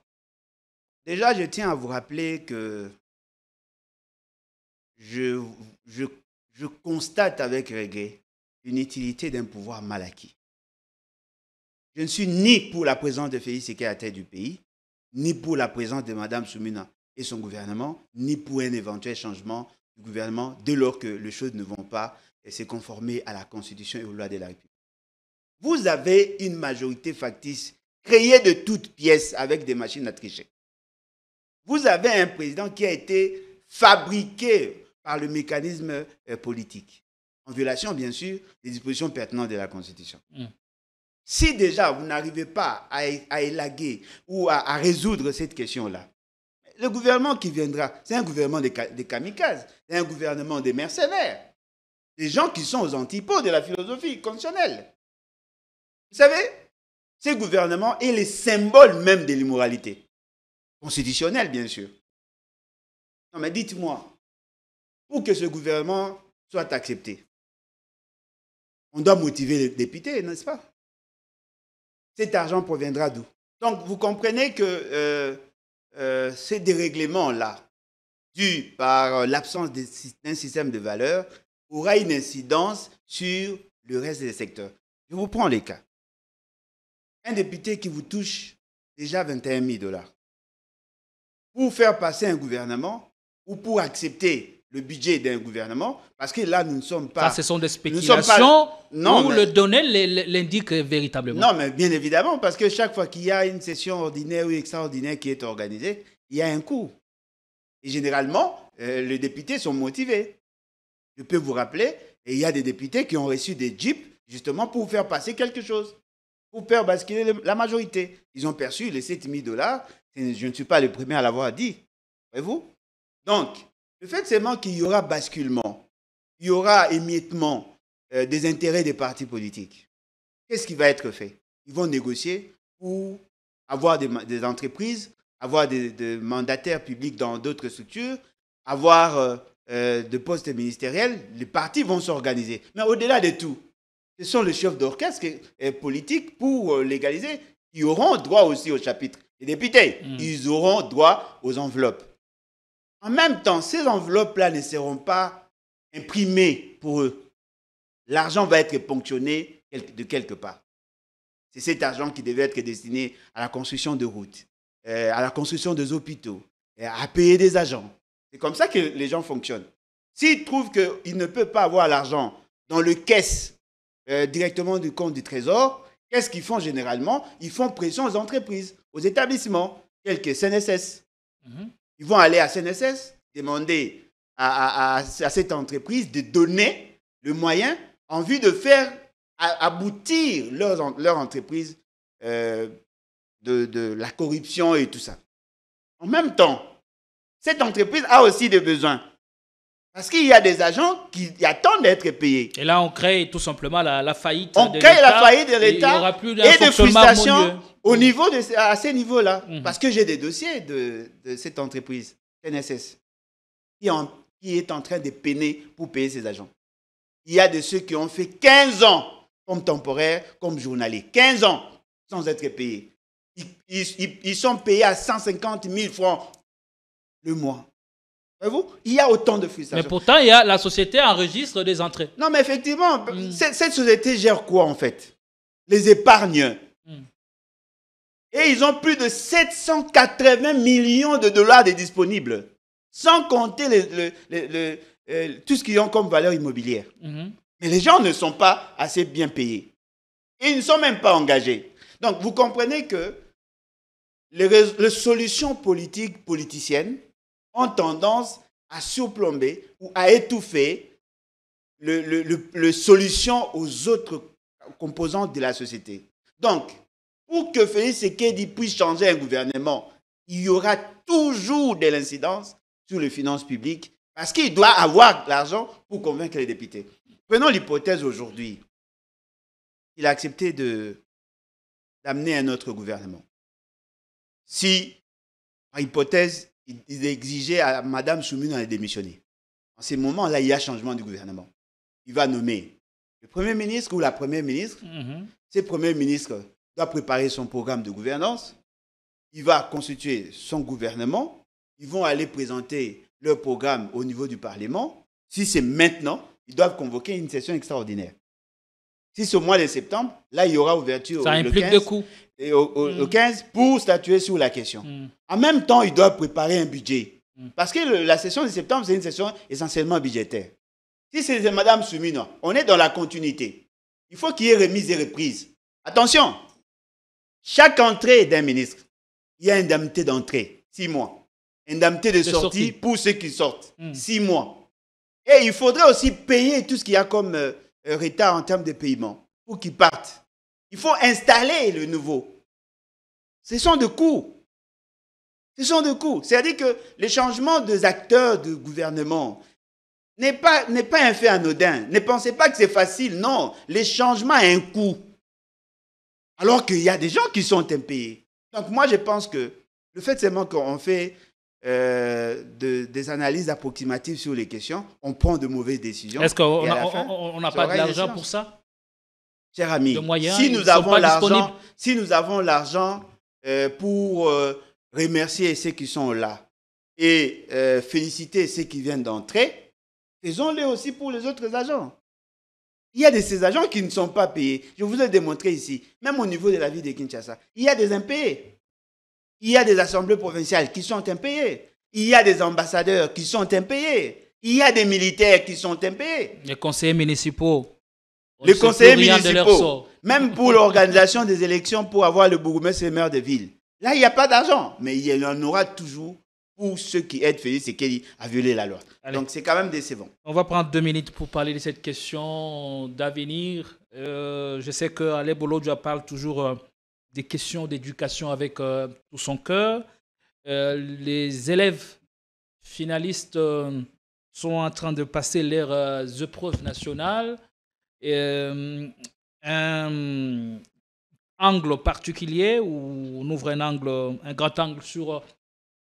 Déjà, je tiens à vous rappeler que je constate avec regret l'inutilité d'un pouvoir mal acquis. Je ne suis ni pour la présence de Félix Sekei à la tête du pays, ni pour la présence de Mme Soumina et son gouvernement, ni pour un éventuel changement du gouvernement dès lors que les choses ne vont pas se conformer à la Constitution et aux lois de la République. Vous avez une majorité factice créée de toutes pièces avec des machines à tricher. Vous avez un président qui a été fabriqué par le mécanisme politique, en violation, bien sûr, des dispositions pertinentes de la Constitution. Si déjà vous n'arrivez pas à élaguer ou à résoudre cette question-là, le gouvernement qui viendra, c'est un gouvernement des kamikazes, c'est un gouvernement des mercenaires, des gens qui sont aux antipodes de la philosophie constitutionnelle. Vous savez, ce gouvernement est le symbole même de l'immoralité. Constitutionnelle, bien sûr. Non, mais dites-moi, pour que ce gouvernement soit accepté, on doit motiver les députés, n'est-ce pas? Cet argent proviendra d'où? Donc, vous comprenez que ces dérèglements-là, dus par l'absence d'un système de valeurs, aura une incidence sur le reste des secteurs. Je vous prends les cas. Un député qui vous touche déjà 21 000 $. Pour faire passer un gouvernement ou pour accepter le budget d'un gouvernement, parce que là, nous ne sommes pas... Ça, ce sont des spéculations où le données l'indique véritablement. Non, mais bien évidemment, parce que chaque fois qu'il y a une session ordinaire ou extraordinaire qui est organisée, il y a un coût. Et généralement, les députés sont motivés. Je peux vous rappeler, et il y a des députés qui ont reçu des jeeps justement pour faire passer quelque chose, pour faire basculer la majorité. Ils ont perçu les 7 000 $. Je ne suis pas le premier à l'avoir dit. Voyez-vous? Donc, le fait seulement qu'il y aura basculement, il y aura émiettement des intérêts des partis politiques. Qu'est-ce qui va être fait? Ils vont négocier pour avoir des entreprises, avoir des mandataires publics dans d'autres structures, avoir des postes ministériels. Les partis vont s'organiser. Mais au-delà de tout, ce sont les chefs d'orchestre politiques pour légaliser. Ils auront droit aussi au chapitre. Les députés, ils auront droit aux enveloppes. En même temps, ces enveloppes-là ne seront pas imprimées pour eux. L'argent va être ponctionné de quelque part. C'est cet argent qui devait être destiné à la construction de routes, à la construction des hôpitaux, à payer des agents. C'est comme ça que les gens fonctionnent. S'ils trouvent qu'ils ne peuvent pas avoir l'argent dans le caisse directement du compte du Trésor, qu'est-ce qu'ils font généralement? Ils font pression aux entreprises, aux établissements, tels que CNSS. Ils vont aller à CNSS, demander à cette entreprise de donner le moyen en vue de faire aboutir leur entreprise de la corruption et tout ça. En même temps, cette entreprise a aussi des besoins. Parce qu'il y a des agents qui attendent d'être payés. Et là, on crée tout simplement la faillite on de crée l'État. la faillite de l'État Il y aura plus d'un et de fonctionnement frustration harmonieux. à ces niveaux-là. Parce que j'ai des dossiers de cette entreprise, NSS, qui est en train de peiner pour payer ses agents. Il y a de ceux qui ont fait 15 ans comme temporaires, comme journaliers. 15 ans sans être payés. Ils sont payés à 150 000 francs le mois. Voyez-vous, il y a autant de frustration. Mais pourtant, la société enregistre des entrées. Non, mais effectivement, cette société gère quoi en fait? Les épargnes. Et ils ont plus de 780 millions de dollars de disponibles, sans compter tout ce qu'ils ont comme valeur immobilière. Mais les gens ne sont pas assez bien payés. Et ils ne sont même pas engagés. Donc, vous comprenez que les solutions politiciennes ont tendance à surplomber ou à étouffer les solutions aux autres composantes de la société. Donc, pour que Félix Tshisekedi puisse changer un gouvernement, il y aura toujours de l'incidence sur les finances publiques parce qu'il doit avoir l'argent pour convaincre les députés. Prenons l'hypothèse aujourd'hui. Il a accepté d'amener un autre gouvernement. Si, par hypothèse, il exigeait à Mme Soumina de démissionner. En ce moment-là, il y a changement du gouvernement. Il va nommer le Premier ministre ou la Première ministre. Ce Premier ministre doit préparer son programme de gouvernance. Il va constituer son gouvernement. Ils vont aller présenter leur programme au niveau du Parlement. Si c'est maintenant, ils doivent convoquer une session extraordinaire. Si c'est au mois de septembre, là, il y aura ouverture ça implique des coûts. Et au 15 pour statuer sur la question. En même temps, ils doivent préparer un budget. Parce que la session de septembre, c'est une session essentiellement budgétaire. Si c'est Mme Soumina, on est dans la continuité. Il faut qu'il y ait remise et reprise. Attention, chaque entrée d'un ministre, il y a indemnité d'entrée, 6 mois. Indemnité de sortie pour ceux qui sortent, 6 mois. Et il faudrait aussi payer tout ce qu'il y a comme retard en termes de paiement pour qu'ils partent. Il faut installer le nouveau. Ce sont des coûts. Ce sont des coûts. C'est-à-dire que le changement des acteurs de gouvernement n'est pas un fait anodin. Ne pensez pas que c'est facile. Non, les changements ont un coût. Alors qu'il y a des gens qui sont impayés. Donc moi, je pense que le fait seulement qu'on fait des analyses approximatives sur les questions, on prend de mauvaises décisions. Est-ce qu'on n'a pas de l'argent pour ça? Cher ami, moyens, si nous avons l'argent pour remercier ceux qui sont là et féliciter ceux qui viennent d'entrer, faisons-le aussi pour les autres agents. Il y a de ces agents qui ne sont pas payés. Je vous ai démontré ici, même au niveau de la ville de Kinshasa, il y a des impayés. Il y a des assemblées provinciales qui sont impayées. Il y a des ambassadeurs qui sont impayés. Il y a des militaires qui sont impayés. Les conseillers municipaux. Les conseillers municipaux, même pour l'organisation des élections, pour avoir le bourgmestre et le maire de ville. Là, il n'y a pas d'argent, mais il y en aura toujours pour ceux qui aident Félix Tshisekedi à violer la loi. Allez. Donc, c'est quand même décevant. On va prendre 2 minutes pour parler de cette question d'avenir. Je sais qu'Alain Bolodja parle toujours des questions d'éducation avec tout son cœur. Les élèves finalistes sont en train de passer leurs épreuves nationales. Un angle particulier où on ouvre un grand angle sur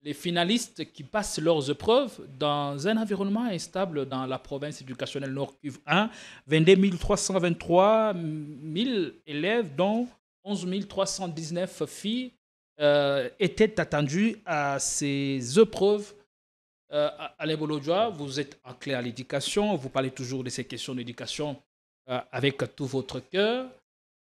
les finalistes qui passent leurs épreuves dans un environnement instable dans la province éducationnelle Nord Kivu 1. 22 323 000 élèves, dont 11 319 filles, étaient attendus à ces épreuves. Alain Bolodja, vous êtes en clé à l'éducation, vous parlez toujours de ces questions d'éducation avec tout votre cœur.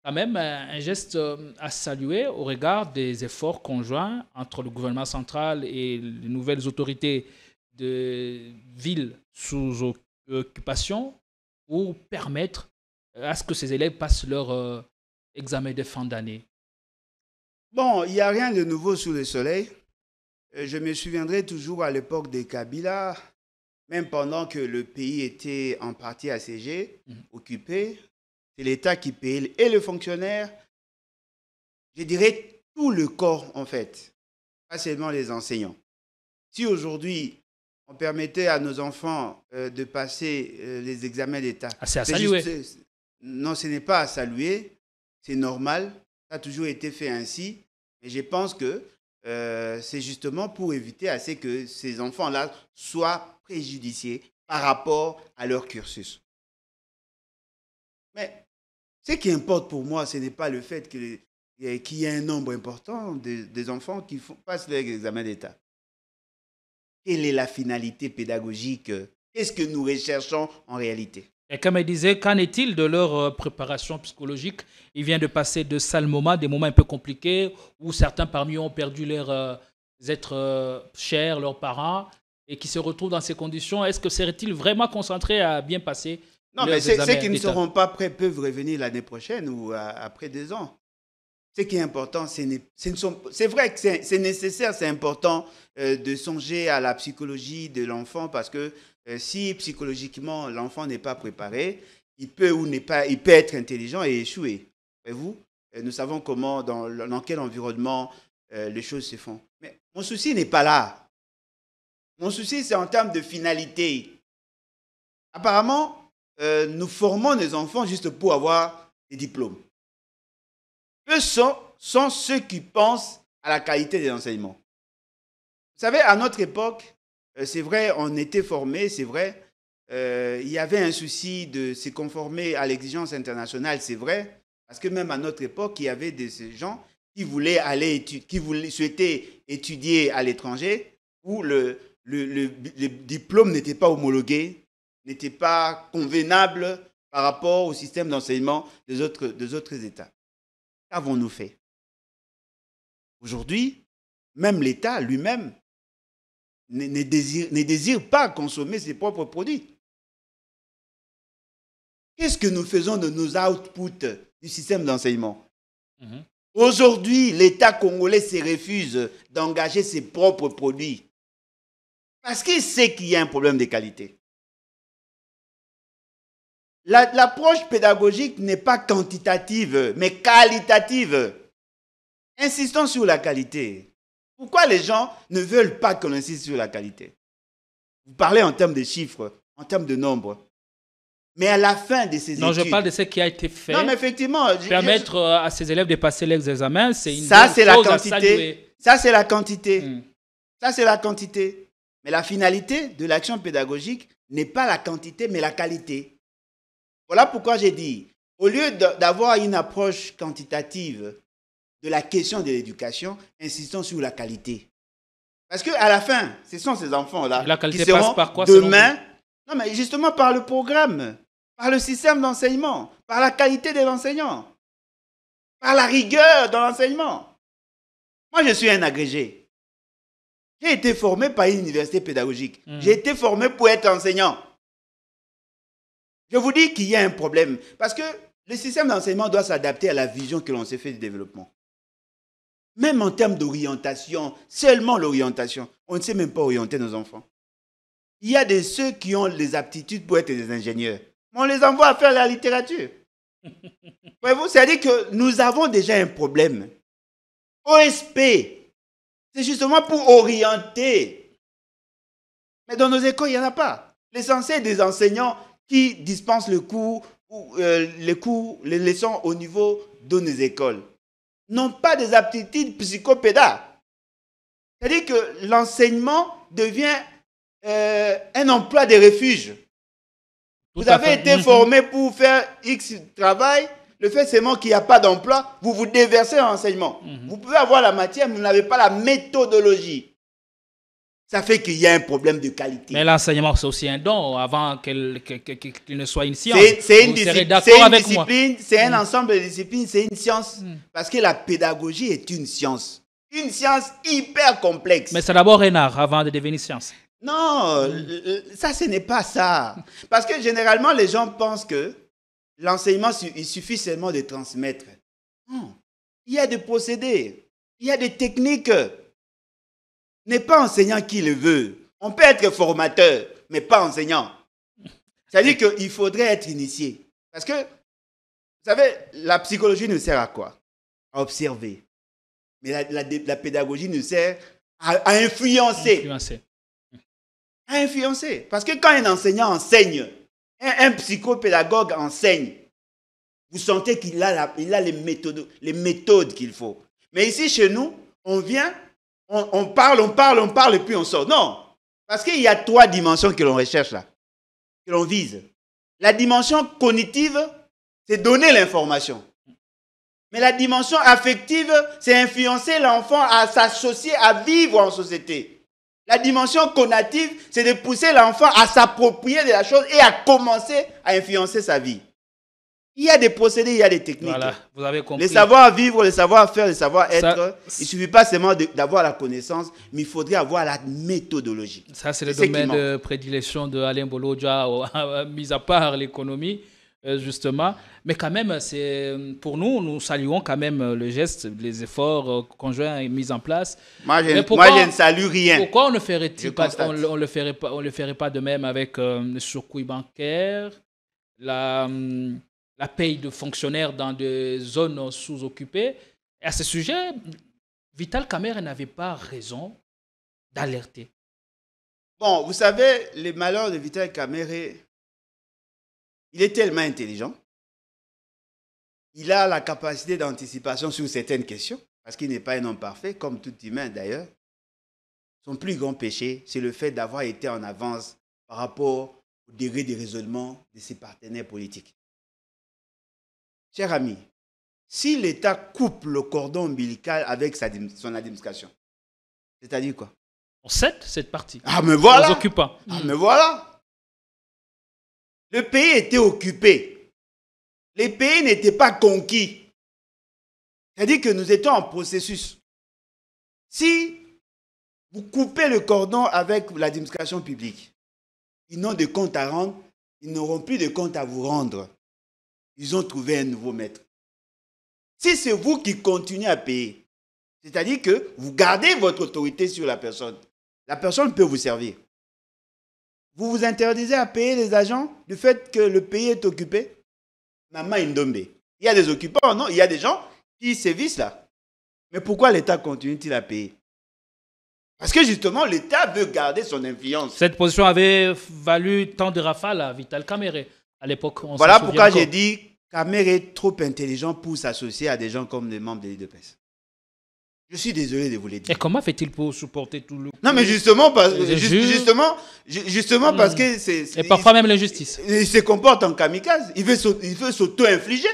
Quand même un geste à saluer au regard des efforts conjoints entre le gouvernement central et les nouvelles autorités de villes sous occupation pour permettre à ce que ces élèves passent leur examen de fin d'année. Bon, il n'y a rien de nouveau sous le soleil. Je me souviendrai toujours à l'époque de Kabila, même pendant que le pays était en partie assiégé, occupé, c'est l'État qui paye, et le fonctionnaire, je dirais tout le corps en fait, pas seulement les enseignants. Si aujourd'hui, on permettait à nos enfants de passer les examens d'État. Ah, c'est à saluer. Non, ce n'est pas à saluer. C'est normal. Ça a toujours été fait ainsi. Et je pense que c'est justement pour éviter à ce que ces enfants-là soient préjudiciés par rapport à leur cursus. Mais ce qui importe pour moi, ce n'est pas le fait qu'il y ait un nombre important des enfants qui passent leur examen d'État. Quelle est la finalité pédagogique? Qu'est-ce que nous recherchons en réalité? Et comme elle disait, qu'en est-il de leur préparation psychologique? Il vient de passer de sales moments, des moments un peu compliqués, où certains parmi eux ont perdu leurs êtres chers, leurs parents, et qui se retrouvent dans ces conditions. Est-ce que serait-il vraiment concentré à bien passer? Non, mais ceux qui ne seront pas prêts peuvent revenir l'année prochaine ou après 2 ans. Ce qui est important, c'est vrai que c'est nécessaire, c'est important de songer à la psychologie de l'enfant parce que si psychologiquement l'enfant n'est pas préparé, il peut être intelligent et échouer. Voyez-vous, nous savons comment, dans quel environnement les choses se font. Mais mon souci n'est pas là. Mon souci, c'est en termes de finalité. Apparemment, nous formons nos enfants juste pour avoir des diplômes. Eux sont ceux qui pensent à la qualité des enseignements. Vous savez, à notre époque, c'est vrai, on était formés, c'est vrai. Il y avait un souci de se conformer à l'exigence internationale, c'est vrai. Parce que même à notre époque, il y avait ces gens qui voulaient souhaiter étudier à l'étranger où le diplôme n'était pas homologué, n'était pas convenable par rapport au système d'enseignement des autres États. Qu'avons-nous fait? Aujourd'hui, même l'État lui-même ne désire pas consommer ses propres produits. Qu'est-ce que nous faisons de nos outputs du système d'enseignement? Aujourd'hui, l'État congolais se refuse d'engager ses propres produits parce qu'il sait qu'il y a un problème de qualité. L'approche pédagogique n'est pas quantitative, mais qualitative. Insistons sur la qualité. Pourquoi les gens ne veulent pas qu'on insiste sur la qualité? Vous parlez en termes de chiffres, en termes de nombres. Mais à la fin de ces études... Non, je parle de ce qui a été fait. Non, mais effectivement... Permettre à ces élèves de passer les examens, c'est une ça, c'est chose à saluer. Ça, c'est la quantité. Ça, c'est la quantité. Mais la finalité de l'action pédagogique n'est pas la quantité, mais la qualité. Voilà pourquoi j'ai dit, au lieu d'avoir une approche quantitative de la question de l'éducation, insistons sur la qualité. Parce qu'à la fin, ce sont ces enfants-là qui seront par quoi, demain... Non, mais justement par le programme, par le système d'enseignement, par la qualité de l'enseignant, par la rigueur dans l'enseignement. Moi, je suis un agrégé. J'ai été formé par une université pédagogique. J'ai été formé pour être enseignant. Je vous dis qu'il y a un problème. Parce que le système d'enseignement doit s'adapter à la vision que l'on s'est fait du développement. Même en termes d'orientation, seulement l'orientation. On ne sait même pas orienter nos enfants. Il y a ceux qui ont les aptitudes pour être des ingénieurs. Mais on les envoie à faire la littérature. Voyez-vous, c'est-à-dire que nous avons déjà un problème. OSP, c'est justement pour orienter. Mais dans nos écoles, il n'y en a pas. L'essentiel des enseignants qui dispensent les leçons au niveau de nos écoles n'ont pas des aptitudes psychopédagogiques. C'est-à-dire que l'enseignement devient un emploi de refuge. Vous avez été formé pour faire X travail, le fait seulement qu'il n'y a pas d'emploi, vous vous déversez en enseignement. Vous pouvez avoir la matière, mais vous n'avez pas la méthodologie. Ça fait qu'il y a un problème de qualité. Mais l'enseignement, c'est aussi un don avant qu'il ne soit une science. C'est une discipline, c'est un ensemble de disciplines, c'est une science. Parce que la pédagogie est une science. Une science hyper complexe. Mais c'est d'abord un art avant de devenir science. Non, ça, ce n'est pas ça. Parce que généralement, les gens pensent que l'enseignement, il suffit seulement de transmettre. Non, il y a des procédés, il y a des techniques. N'est pas enseignant qui le veut. On peut être formateur, mais pas enseignant. C'est-à-dire qu'il faudrait être initié. Parce que, vous savez, la psychologie nous sert à quoi? À observer. Mais la pédagogie nous sert à influencer. à influencer. Parce que quand un enseignant enseigne, un psychopédagogue enseigne, vous sentez qu'il a, les méthodes qu'il faut. Mais ici, chez nous, on vient, on parle, et puis on sort. Non, parce qu'il y a 3 dimensions que l'on recherche là, que l'on vise. La dimension cognitive, c'est donner l'information. Mais la dimension affective, c'est influencer l'enfant à s'associer, à vivre en société. La dimension conative, c'est de pousser l'enfant à s'approprier de la chose et à commencer à influencer sa vie. Il y a des procédés, il y a des techniques. Voilà, vous avez compris. Le savoir-vivre, le savoir-faire, le savoir-être, il ne suffit pas seulement d'avoir la connaissance, mais il faudrait avoir la méthodologie. Ça, c'est le domaine de prédilection de Alain Bolodja, mis à part l'économie, justement. Mais quand même, pour nous saluons quand même le geste, les efforts conjoints mis en place. Moi, je ne salue rien. Pourquoi on ne ferait-il pas, on le ferait pas de même avec le surcoût bancaire, la paye de fonctionnaires dans des zones sous-occupées? Et à ce sujet, Vital Kamerhe n'avait pas raison d'alerter. Bon, vous savez, les malheurs de Vital Kamerhe, il est tellement intelligent. Il a la capacité d'anticipation sur certaines questions, parce qu'il n'est pas un homme parfait, comme tout humain d'ailleurs. Son plus grand péché, c'est le fait d'avoir été en avance par rapport au degré de raisonnement de ses partenaires politiques. Cher ami, si l'État coupe le cordon ombilical avec son administration, c'est-à-dire quoi? On cède cette partie. Ah, mais voilà! Aux occupants. Ah, mais voilà! Le pays était occupé. Les pays n'étaient pas conquis. C'est-à-dire que nous étions en processus. Si vous coupez le cordon avec l'administration publique, ils n'ont de compte à rendre, ils n'auront plus de compte à vous rendre. Ils ont trouvé un nouveau maître. Si c'est vous qui continuez à payer, c'est-à-dire que vous gardez votre autorité sur la personne peut vous servir. Vous vous interdisez à payer les agents du fait que le pays est occupé. Maman Indombe. Il y a des occupants, non? Il y a des gens qui sévissent là. Mais pourquoi l'État continue-t-il à payer? Parce que justement, l'État veut garder son influence. Cette position avait valu tant de rafales à Vital Kamerhe à l'époque. Voilà pourquoi j'ai dit Kamerhe est trop intelligent pour s'associer à des gens comme les membres de l'UDPS. Je suis désolé de vous le dire. Et comment fait-il pour supporter tout le... Non, mais justement parce que c'est... Et parfois même l'injustice. Il se comporte en kamikaze. Il veut s'auto-infliger.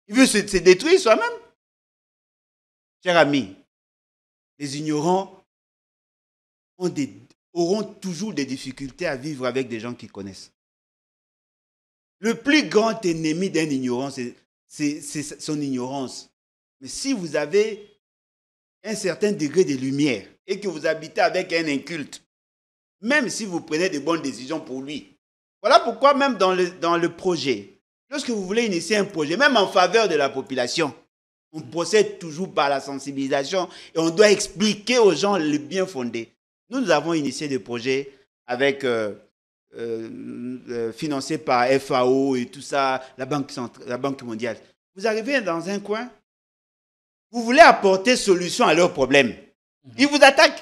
Il veut se détruire soi-même. Cher ami, les ignorants auront toujours des difficultés à vivre avec des gens qui connaissent. Le plus grand ennemi d'un ignorant, c'est son ignorance. Mais si vous avez un certain degré de lumière et que vous habitez avec un inculte, même si vous prenez de bonnes décisions pour lui, voilà pourquoi même dans le projet, lorsque vous voulez initier un projet, même en faveur de la population, on procède toujours par la sensibilisation et on doit expliquer aux gens le bien fondé. Nous avons initié des projets avec... financé par FAO et tout ça, la Banque mondiale. Vous arrivez dans un coin, vous voulez apporter solution à leurs problèmes. Ils vous attaquent.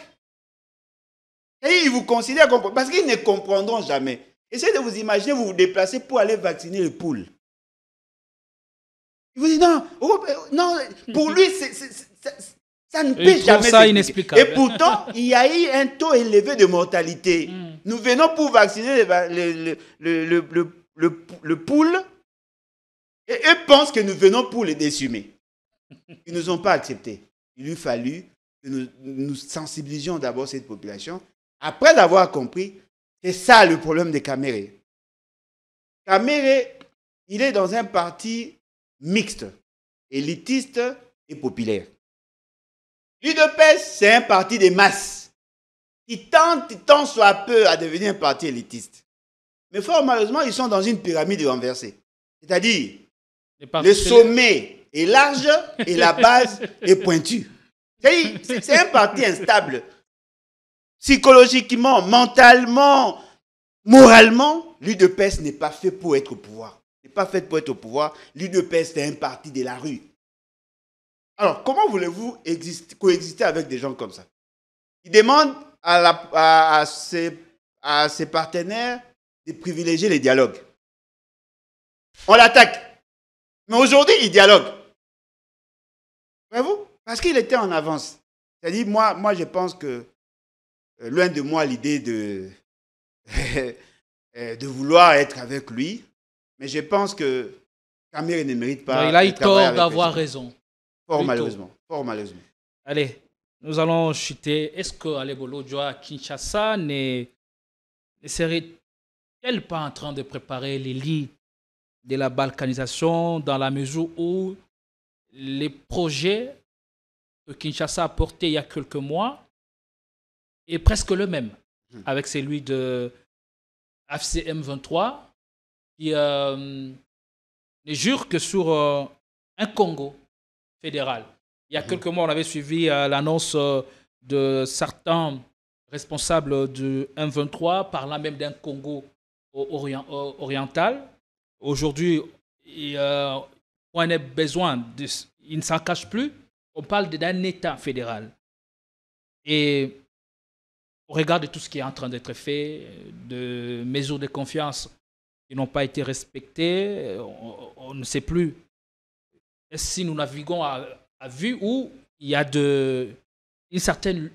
Et ils vous considèrent comme... Parce qu'ils ne comprendront jamais. Essayez de vous imaginer, vous vous déplacez pour aller vacciner les poules. Il vous dit non, pour lui, ça ne peut jamais ça inexplicable. Et pourtant, il y a eu un taux élevé de mortalité. Nous venons pour vacciner le poule et eux pensent que nous venons pour les décimer. Ils ne nous ont pas acceptés. Il lui fallu que nous sensibilisions d'abord cette population. Après avoir compris, c'est ça le problème de Kamerhe. Kamerhe, il est dans un parti mixte, élitiste et populaire. L'UDPS, c'est un parti de masse qui tente tant soit peu à devenir un parti élitiste. Mais fort malheureusement, ils sont dans une pyramide renversée. C'est-à-dire, le sommet est large et la base est pointue. C'est un parti instable. Psychologiquement, mentalement, moralement, l'UDPS n'est pas fait pour être au pouvoir. N'est pas fait pour être au pouvoir. L'UDPS, c'est un parti de la rue. Alors, comment voulez-vous coexister avec des gens comme ça? Ils demandent à à ses partenaires de privilégier les dialogues. On l'attaque. Mais aujourd'hui, il dialogue. Voyez-vous? Parce qu'il était en avance. C'est-à-dire, moi, je pense que, loin de moi l'idée de vouloir être avec lui, mais je pense que Camille ne mérite pas. Il a eu tort d'avoir raison. Fort malheureusement. Fort malheureusement. Allez, nous allons chuter. Est-ce que Alebolo Joa Kinshasa ne serait-elle pas en train de préparer les lits de la balkanisation dans la mesure où les projets que Kinshasa a portés il y a quelques mois est presque le même avec celui de FCM 23 qui ne jure que sur un Congo fédéral. Il y a quelques mois, on avait suivi l'annonce de certains responsables du M23 parlant même d'un Congo oriental. Aujourd'hui, on a besoin, il ne s'en cache plus, on parle d'un État fédéral. Et au regard de tout ce qui est en train d'être fait, de mesures de confiance qui n'ont pas été respectées, on ne sait plus si nous naviguons à vue où il y a une certaine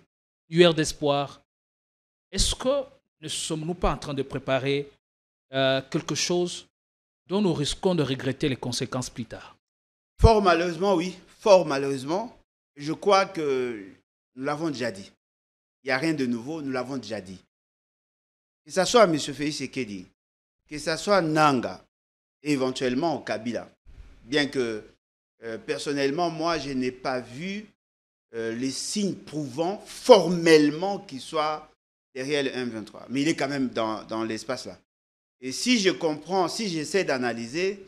lueur d'espoir. Est-ce que ne sommes-nous pas en train de préparer quelque chose dont nous risquons de regretter les conséquences plus tard? Fort malheureusement, oui. Fort malheureusement. Je crois que nous l'avons déjà dit. Il n'y a rien de nouveau, nous l'avons déjà dit. Que ce soit M. Félix Tshisekedi, que ce soit Nanga, et éventuellement Kabila, bien que personnellement, moi, je n'ai pas vu les signes prouvant formellement qu'il soit derrière le M23. Mais il est quand même dans l'espace là. Et si je comprends, si j'essaie d'analyser,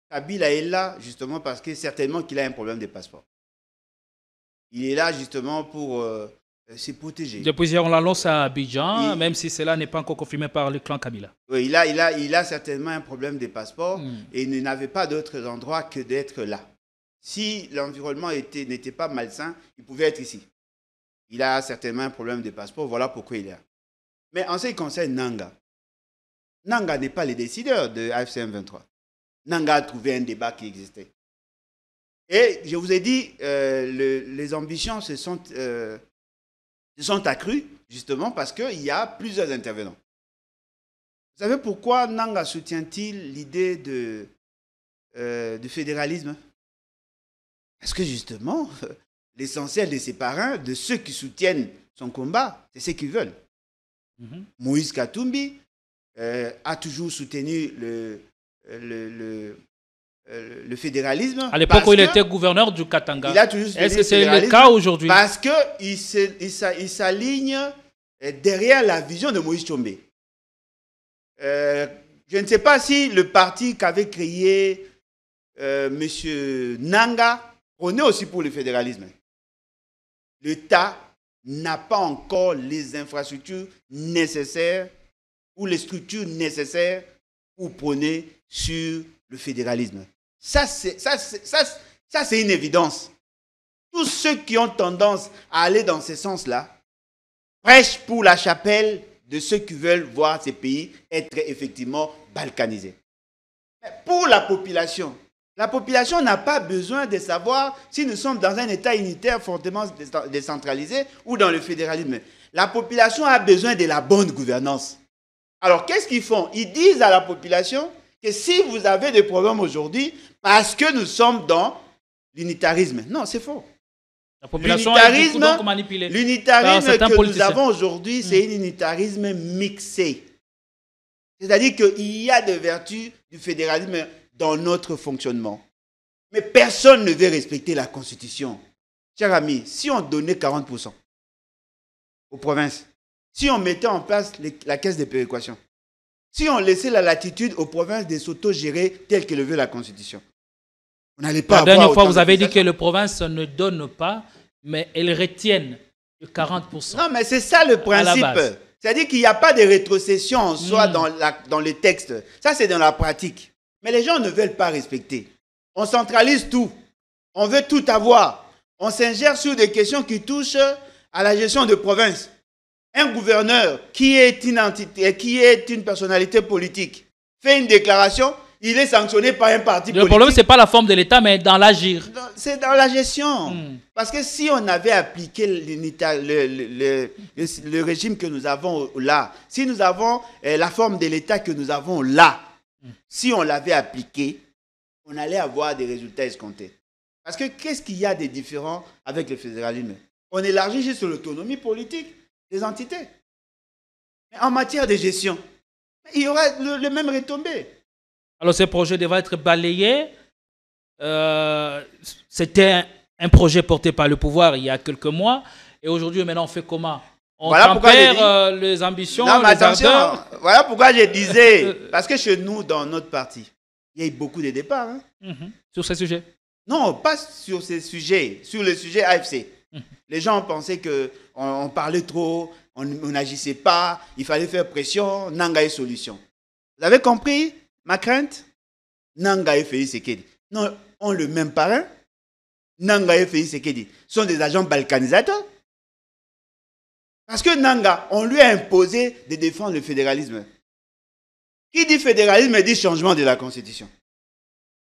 Kabila est là justement parce que certainement qu'il a un problème de passeport. Il est là justement pour se protéger. Depuis on l'annonce à Abidjan, même si cela n'est pas encore confirmé par le clan Kabila. Oui, il a certainement un problème de passeport et il n'avait pas d'autre endroit que d'être là. Si l'environnement n'était pas malsain, il pouvait être ici. Il a certainement un problème de passeport, voilà pourquoi il est là. Mais en ce qui concerne Nanga, Nanga n'est pas le décideur de AFCM 23. Nanga a trouvé un débat qui existait. Et je vous ai dit, les ambitions se sont accrues, justement parce qu'il y a plusieurs intervenants. Vous savez pourquoi Nanga soutient-il l'idée de fédéralisme? Parce que justement, l'essentiel de ses parrains, de ceux qui soutiennent son combat, c'est ce qu'ils veulent. Moïse Katumbi a toujours soutenu le fédéralisme. À l'époque où il était gouverneur du Katanga. Il a toujours soutenu Est-ce que c'est le cas aujourd'hui? Parce qu'il s'aligne derrière la vision de Moïse Tshombe. Je ne sais pas si le parti qu'avait créé M. Nanga prônait aussi pour le fédéralisme. L'État n'a pas encore les infrastructures nécessaires ou les structures nécessaires pour prôner sur le fédéralisme. Ça, c'est une évidence. Tous ceux qui ont tendance à aller dans ce sens-là prêchent pour la chapelle de ceux qui veulent voir ces pays être effectivement balkanisés. Mais pour la population n'a pas besoin de savoir si nous sommes dans un État unitaire fortement décentralisé ou dans le fédéralisme. La population a besoin de la bonne gouvernance. Alors, qu'est-ce qu'ils font? Ils disent à la population que si vous avez des problèmes aujourd'hui, parce que nous sommes dans l'unitarisme. Non, c'est faux. La population est donc manipulée. L'unitarisme que nous avons aujourd'hui, c'est un unitarisme mixé. C'est-à-dire qu'il y a des vertus du fédéralisme dans notre fonctionnement. Mais personne ne veut respecter la Constitution. Chers amis, si on donnait 40% aux provinces, si on mettait en place la caisse de péréquation, si on laissait la latitude aux provinces de s'auto-gérer telle que le veut la Constitution, on n'allait pas avoir... La dernière fois, vous avez dit que les provinces ne donnent pas, mais elles retiennent le 40%. Non, mais c'est ça le principe. C'est-à-dire qu'il n'y a pas de rétrocession en soi dans les textes. Ça, c'est dans la pratique. Mais les gens ne veulent pas respecter. On centralise tout. On veut tout avoir. On s'ingère sur des questions qui touchent à la gestion de province. un gouverneur qui est une entité, qui est une personnalité politique, fait une déclaration, il est sanctionné par un parti politique. Le problème, ce n'est pas la forme de l'État, mais dans l'agir. C'est dans la gestion. Parce que si on avait appliqué le régime que nous avons là, si nous avons la forme de l'État que nous avons là, si on l'avait appliqué, on allait avoir des résultats escomptés. Parce que qu'est-ce qu'il y a de différent avec le fédéralisme? On élargit juste l'autonomie politique des entités. Mais en matière de gestion, il y aura le même retombé. Alors, ce projet devrait être balayé. C'était un projet porté par le pouvoir il y a quelques mois. Et aujourd'hui, maintenant, on fait comment? On tempère les ambitions, non, mais les ardeurs. Voilà pourquoi je disais. Parce que chez nous, dans notre parti, il y a eu beaucoup de départs. Sur ce sujet? Non, pas sur ces sujets. Sur le sujet AFC. Les gens pensaient qu'on parlait trop, on n'agissait pas, il fallait faire pression, Nanga solution. Vous avez compris ma crainte? Nanga et Félix Sekedi. Non, ont le même parrain. Nanga et Félix Sekedi sont des agents balkanisateurs. Parce que Nanga, on lui a imposé de défendre le fédéralisme. Qui dit fédéralisme dit changement de la Constitution.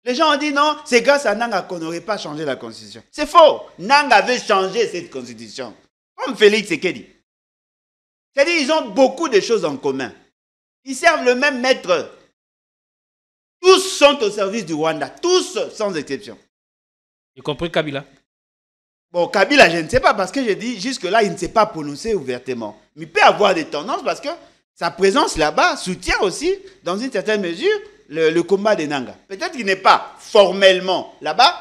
Les gens ont dit non, c'est grâce à Nanga qu'on n'aurait pas changé la Constitution. C'est faux. Nanga veut changer cette Constitution. Comme Félix Sekedi. C'est-à-dire qu'ils ont beaucoup de choses en commun. Ils servent le même maître. Tous sont au service du Rwanda. Tous, sans exception. Y compris Kabila. Bon, Kabila, je ne sais pas parce que je dis jusque-là, il ne s'est pas prononcé ouvertement. Mais il peut avoir des tendances parce que sa présence là-bas soutient aussi, dans une certaine mesure, le combat des Nanga. Peut-être qu'il n'est pas formellement là-bas,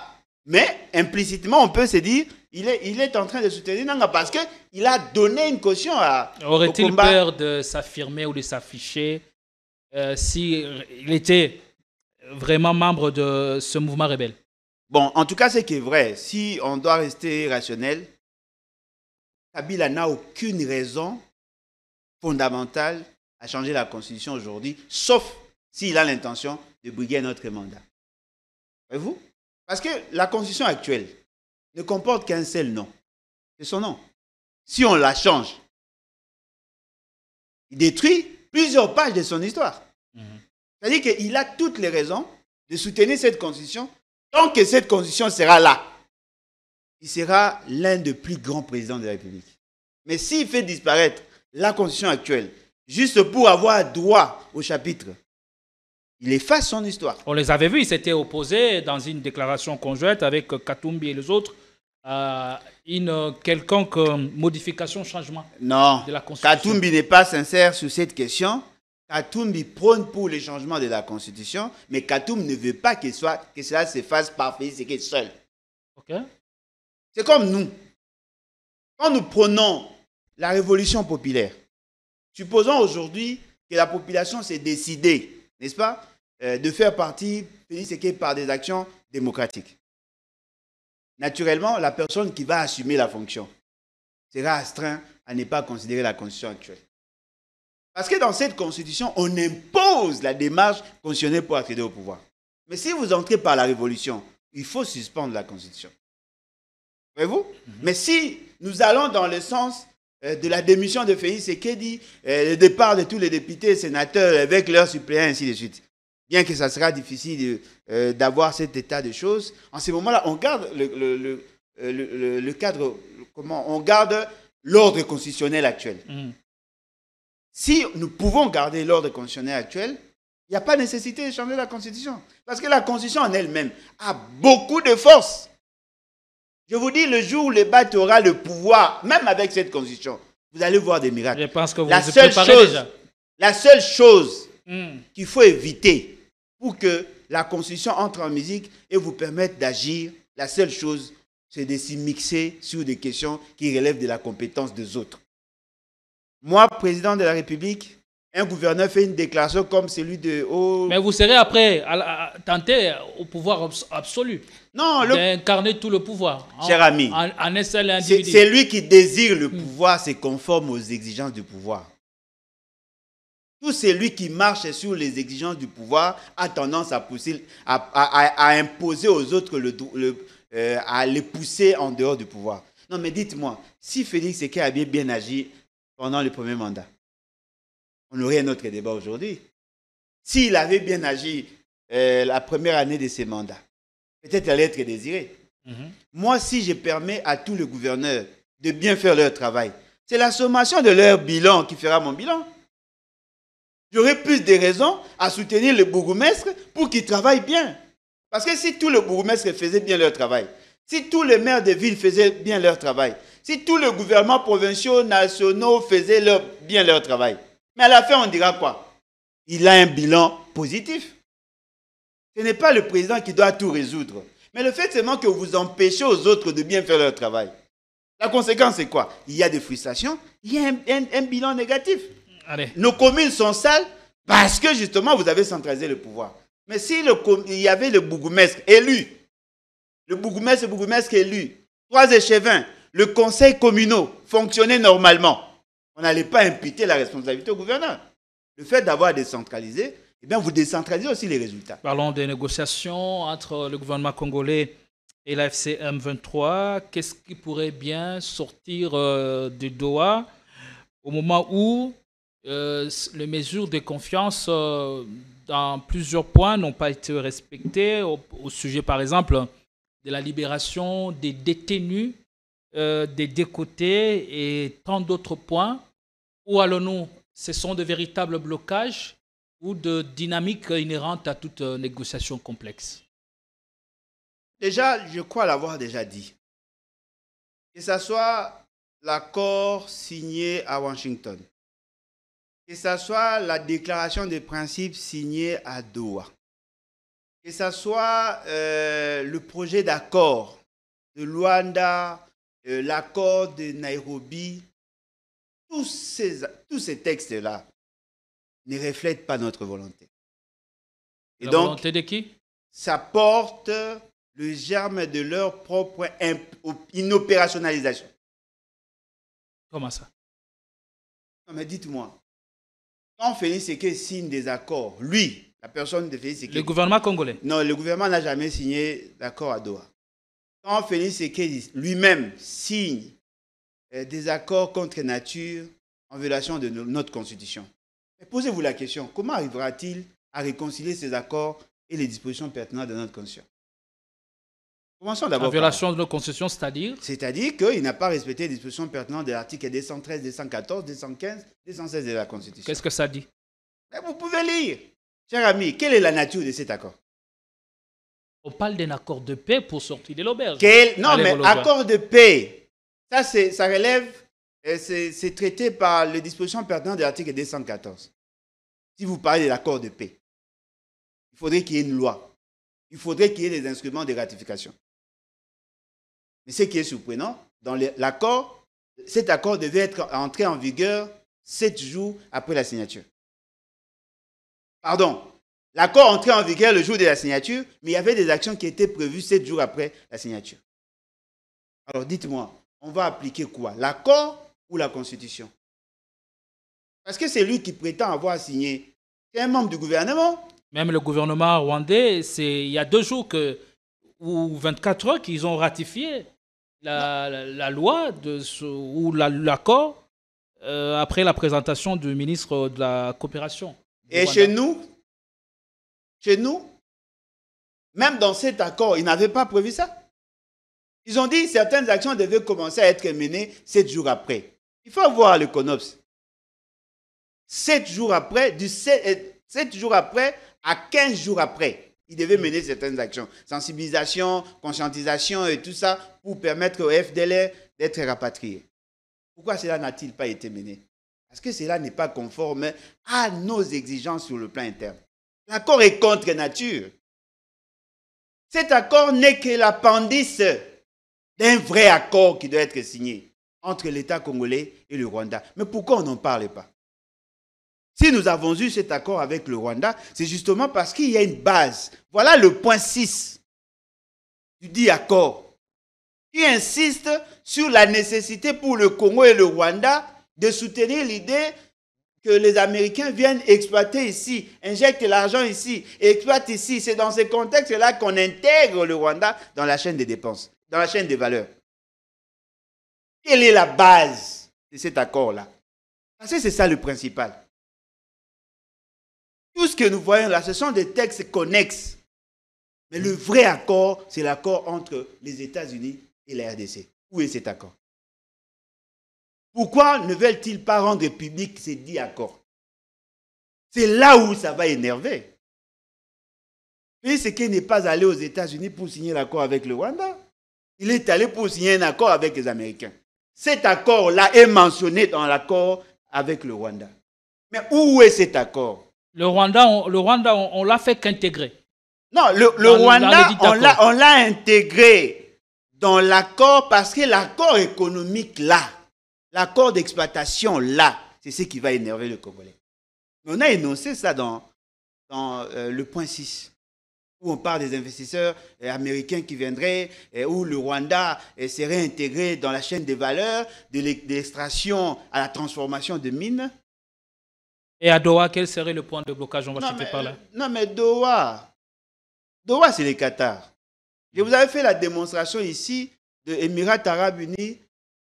mais implicitement, on peut se dire il est en train de soutenir Nanga parce qu'il a donné une caution à. Aurait-il peur de s'affirmer ou de s'afficher s'il était vraiment membre de ce mouvement rebelle? Bon, en tout cas, ce qui est vrai, si on doit rester rationnel, Kabila n'a aucune raison fondamentale à changer la Constitution aujourd'hui, sauf s'il a l'intention de briguer un autre mandat. Voyez-vous? Parce que la Constitution actuelle ne comporte qu'un seul nom. C'est son nom. Si on la change, il détruit plusieurs pages de son histoire. C'est-à-dire qu'il a toutes les raisons de soutenir cette Constitution. Tant que cette Constitution sera là, il sera l'un des plus grands présidents de la République. Mais s'il fait disparaître la Constitution actuelle, juste pour avoir droit au chapitre, il efface son histoire. On les avait vus, ils s'étaient opposés dans une déclaration conjointe avec Katumbi et les autres à une quelconque modification, changement de la Constitution. Katumbi n'est pas sincère sur cette question. Katumbi prône pour le changement de la Constitution, mais Katumbi ne veut pas que cela se fasse par Félix Sekedi seul. Okay. C'est comme nous. Quand nous prenons la révolution populaire, supposons aujourd'hui que la population s'est décidée, n'est-ce pas, de faire partie Félix Sekedi par des actions démocratiques. Naturellement, la personne qui va assumer la fonction sera astreinte à ne pas considérer la Constitution actuelle. Parce que dans cette Constitution, on impose la démarche constitutionnelle pour accéder au pouvoir. Mais si vous entrez par la révolution, il faut suspendre la Constitution. Voyez-vous? Mais si nous allons dans le sens de la démission de Félix Sekedi, le départ de tous les députés et sénateurs avec leurs suppléants, ainsi de suite, bien que ça sera difficile d'avoir cet état de choses, en ce moment-là, on garde le cadre, on garde l'ordre constitutionnel actuel. Si nous pouvons garder l'ordre constitutionnel actuel, il n'y a pas nécessité de changer la Constitution. Parce que la Constitution en elle-même a beaucoup de force. Je vous dis, le jour où le BAT aura le pouvoir, même avec cette Constitution, vous allez voir des miracles. Je pense que vous vous préparez déjà. La seule chose qu'il faut éviter pour que la Constitution entre en musique et vous permette d'agir, la seule chose, c'est de s'y mixer sur des questions qui relèvent de la compétence des autres. Moi, président de la République, un gouverneur fait une déclaration comme celui de... Mais vous serez après tenté au pouvoir absolu. Non, d'incarner tout le pouvoir. Cher ami, en un seul individu. C'est lui qui désire le pouvoir, c'est conforme aux exigences du pouvoir. Tout celui qui marche sur les exigences du pouvoir a tendance à pousser, à imposer aux autres, à les pousser en dehors du pouvoir. Non, mais dites-moi, si Félix Sekedi a bien agi pendant le premier mandat. On aurait un autre débat aujourd'hui. S'il avait bien agi la première année de ses mandats, peut-être elle allait être désirée. Moi, si je permets à tous les gouverneurs de bien faire leur travail, c'est la sommation de leur bilan qui fera mon bilan. J'aurais plus de raisons à soutenir le bourgmestre pour qu'il travaille bien. Parce que si tous les bourgmestres faisaient bien leur travail, si tous les maires de ville faisaient bien leur travail, si tous les gouvernements provinciaux, nationaux faisaient bien leur travail, mais à la fin, on dira quoi? Il a un bilan positif. Ce n'est pas le président qui doit tout résoudre. Mais le fait seulement que vous empêchez aux autres de bien faire leur travail. La conséquence, c'est quoi? Il y a des frustrations, il y a un bilan négatif. Allez. Nos communes sont sales parce que justement, vous avez centralisé le pouvoir. Mais si il y avait le bourgmestre élu, le bourgmestre élu, 3 échevins, le conseil communal fonctionnait normalement, on n'allait pas imputer la responsabilité au gouverneur. Le fait d'avoir décentralisé, eh bien, vous décentralisez aussi les résultats. Parlons des négociations entre le gouvernement congolais et la FCM 23. Qu'est-ce qui pourrait bien sortir de Doha au moment où les mesures de confiance dans plusieurs points n'ont pas été respectées, au sujet par exemple de la libération des détenus, des décotés et tant d'autres points? Où allons-nous? Ce sont de véritables blocages ou de dynamiques inhérentes à toute négociation complexe? Déjà, je crois l'avoir déjà dit. Que ce soit l'accord signé à Washington, que ce soit la déclaration des principes signée à Doha, que ce soit le projet d'accord de Luanda, l'accord de Nairobi, tous ces textes-là ne reflètent pas notre volonté. Et La donc, volonté de qui? ça porte le germe de leur propre inopérationnalisation. Comment ça? Non, mais dites-moi, quand Félix Tshisekedi signe des accords, lui, la personne de Félix Tshisekedi... Le gouvernement congolais? Non, le gouvernement n'a jamais signé d'accord à Doha. Quand Félix Tshisekedi lui-même signe des accords contre nature en violation de notre constitution, posez-vous la question, comment arrivera-t-il à réconcilier ces accords et les dispositions pertinentes de notre constitution? Commençons d'abord en violation de notre constitution, c'est-à-dire? C'est-à-dire qu'il n'a pas respecté les dispositions pertinentes de l'article 213, 214, 215, 216 de la Constitution. Qu'est-ce que ça dit? Mais vous pouvez lire. Cher ami, quelle est la nature de cet accord? On parle d'un accord de paix pour sortir de l'auberge. Non, mais accord de paix, ça relève, c'est traité par les dispositions pertinentes de l'article 214. Si vous parlez de l'accord de paix, il faudrait qu'il y ait une loi. Il faudrait qu'il y ait des instruments de ratification. Mais ce qui est surprenant, dans l'accord, cet accord devait être entré en vigueur 7 jours après la signature. Pardon, l'accord entrait en vigueur le jour de la signature, mais il y avait des actions qui étaient prévues 7 jours après la signature. Alors dites-moi, on va appliquer quoi? L'accord ou la Constitution? Parce que c'est lui qui prétend avoir signé. C'est un membre du gouvernement. Même le gouvernement rwandais, il y a 2 jours ou 24 heures qu'ils ont ratifié la loi ou l'accord après la présentation du ministre de la coopération. Et chez nous, même dans cet accord, ils n'avaient pas prévu ça. Ils ont dit que certaines actions devaient commencer à être menées 7 jours après. Il faut voir le CONOPS. 7 jours après, 7 jours après à 15 jours après, ils devaient mener certaines actions. Sensibilisation, conscientisation et tout ça pour permettre au FDLR d'être rapatrié. Pourquoi cela n'a-t-il pas été mené? Parce que cela n'est pas conforme à nos exigences sur le plan interne. L'accord est contre nature. Cet accord n'est que l'appendice d'un vrai accord qui doit être signé entre l'État congolais et le Rwanda. Mais pourquoi on n'en parle pas? Si nous avons eu cet accord avec le Rwanda, c'est justement parce qu'il y a une base. Voilà le point 6 du dit accord, qui insiste sur la nécessité pour le Congo et le Rwanda de soutenir l'idée que les Américains viennent exploiter ici, injectent l'argent ici, exploitent ici. C'est dans ce contexte-là qu'on intègre le Rwanda dans la chaîne des dépenses, dans la chaîne des valeurs. Quelle est la base de cet accord-là? Parce que c'est ça le principal. Tout ce que nous voyons là, ce sont des textes connexes. Mais le vrai accord, c'est l'accord entre les États-Unis et la RDC. Où est cet accord? Pourquoi ne veulent-ils pas rendre public ces 10 accords? C'est là où ça va énerver. Félix Tshisekedi n'est pas allé aux États-Unis pour signer l'accord avec le Rwanda. Il est allé pour signer un accord avec les Américains. Cet accord-là est mentionné dans l'accord avec le Rwanda. Mais où est cet accord? Le Rwanda, on l'a fait qu'intégrer. Non, le Rwanda, on l'a intégré dans l'accord parce que l'accord économique là, l'accord d'exploitation là, c'est ce qui va énerver le Congolais. Mais on a énoncé ça dans le point 6, où on parle des investisseurs américains qui viendraient, où le Rwanda serait intégré dans la chaîne des valeurs, de l'extraction à la transformation de mines. Et à Doha, quel serait le point de blocage? On va chuter par là. Non, mais Doha, c'est le Qatar. Je vous avais fait la démonstration ici de Émirats Arabes Unis,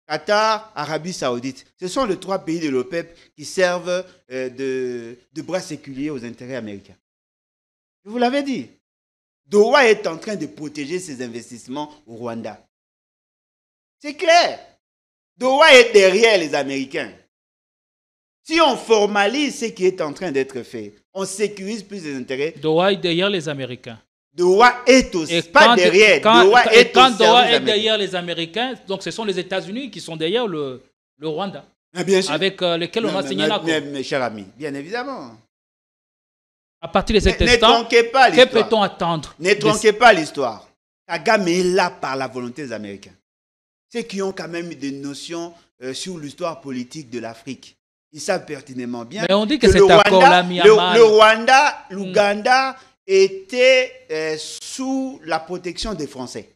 Qatar, Arabie Saoudite. Ce sont les 3 pays de l'OPEP qui servent de bras séculiers aux intérêts américains. Je vous l'avais dit. Doha est en train de protéger ses investissements au Rwanda. C'est clair. Doha est derrière les Américains. Si on formalise ce qui est en train d'être fait, on sécurise plus les intérêts. Doha est derrière les Américains. Doha est aussi, pas derrière. Doha est derrière les Américains, donc ce sont les États-Unis qui sont derrière le Rwanda. Mais bien sûr. Avec lesquels on a signé l'accord. Mes chers amis, bien évidemment. À partir de cet instant, que peut-on attendre? Ne tronquez pas l'histoire. Kagame est là par la volonté des Américains. Ceux qui ont quand même des notions sur l'histoire politique de l'Afrique, ils savent pertinemment bien. Mais on dit que cet accord-là mis à mal. Le Rwanda, l'Ouganda étaient sous la protection des Français.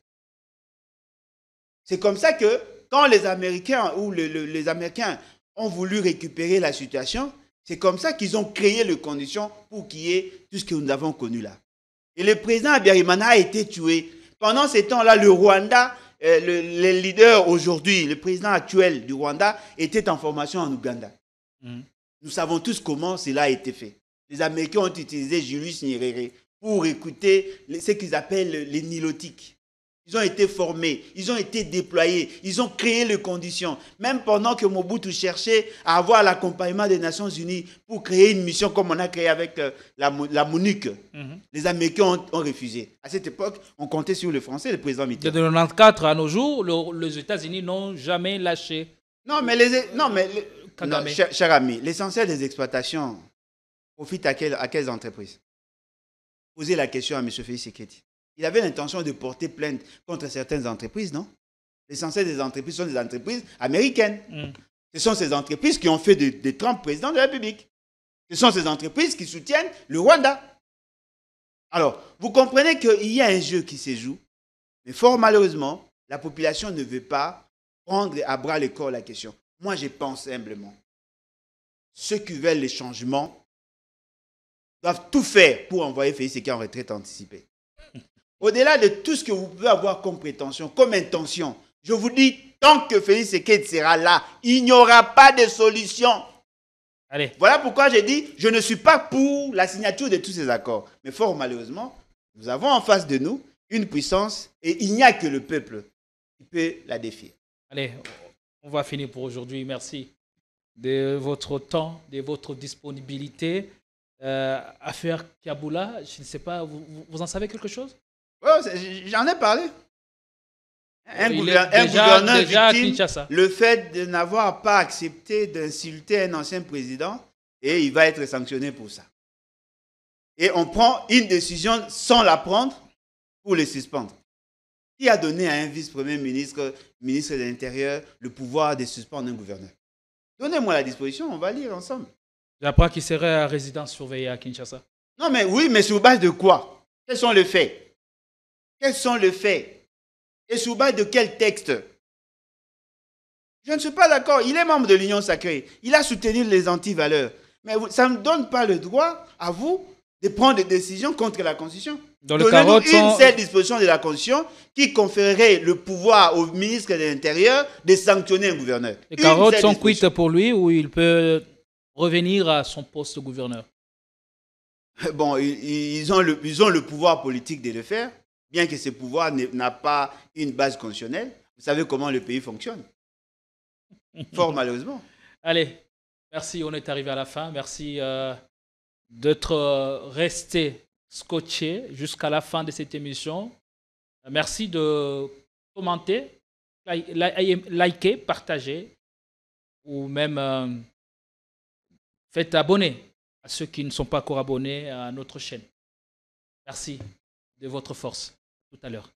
C'est comme ça que quand les Américains ou les Américains ont voulu récupérer la situation, c'est comme ça qu'ils ont créé les conditions pour qu'il y ait tout ce que nous avons connu là. Et le président Habyarimana a été tué. Pendant ces temps-là, le Rwanda, le leader aujourd'hui, le président actuel du Rwanda, était en formation en Ouganda. Nous savons tous comment cela a été fait. Les Américains ont utilisé Julius Nyerere pour écouter ce qu'ils appellent les nilotiques. Ils ont été formés, ils ont été déployés, ils ont créé les conditions. Même pendant que Mobutu cherchait à avoir l'accompagnement des Nations Unies pour créer une mission comme on a créé avec la MONUC, les Américains ont refusé. À cette époque, on comptait sur le Français, le président Mitterrand. De 1994 à nos jours, les États-Unis n'ont jamais lâché. Cher ami, l'essentiel des exploitations profite à quelles entreprises? Posez la question à M. Félix Tshisekedi. Il avait l'intention de porter plainte contre certaines entreprises, non? L'essentiel des entreprises sont des entreprises américaines. Ce sont ces entreprises qui ont fait de Trump président de la République. Ce sont ces entreprises qui soutiennent le Rwanda. Alors, vous comprenez qu'il y a un jeu qui se joue, mais fort malheureusement, la population ne veut pas prendre à bras le corps la question. Moi, je pense humblement. Ceux qui veulent les changements doivent tout faire pour envoyer Félix Tshisekedi en retraite anticipée. Au-delà de tout ce que vous pouvez avoir comme prétention, comme intention, je vous dis, tant que Félix Tshisekedi sera là, il n'y aura pas de solution. Allez. Voilà pourquoi j'ai dit, je ne suis pas pour la signature de tous ces accords. Mais fort malheureusement, nous avons en face de nous une puissance et il n'y a que le peuple qui peut la défier. Allez, on va finir pour aujourd'hui. Merci de votre temps, de votre disponibilité. Affaire Kaboula, je ne sais pas, vous en savez quelque chose? J'en ai parlé. Un gouverneur victime, le fait de n'avoir pas accepté d'insulter un ancien président, et il va être sanctionné pour ça. Et on prend une décision sans la prendre pour le suspendre. Qui a donné à un vice-premier ministre, ministre de l'Intérieur, le pouvoir de suspendre un gouverneur? Donnez-moi la disposition, on va lire ensemble. J'apprends qu'il serait à résidence surveillée à Kinshasa. Non, mais oui, mais sur base de quoi? Quels sont les faits? Quels sont les faits? Et sur base de quel texte? Je ne suis pas d'accord. Il est membre de l'Union sacrée. Il a soutenu les antivaleurs. Mais ça ne me donne pas le droit à vous de prendre des décisions contre la Constitution. Dans le Donnez-nous carotte une seule disposition de la Constitution qui conférerait le pouvoir au ministre de l'Intérieur de sanctionner un gouverneur. Les carottes sont cuites pour lui ou il peut revenir à son poste de gouverneur? Bon, ils ont le pouvoir politique de le faire, bien que ce pouvoir n'a pas une base constitutionnelle. Vous savez comment le pays fonctionne. Fort malheureusement. Allez, merci, on est arrivé à la fin. Merci d'être resté scotché jusqu'à la fin de cette émission. Merci de commenter, liker, partager ou même faites abonner à ceux qui ne sont pas encore abonnés à notre chaîne. Merci de votre force. Tout à l'heure.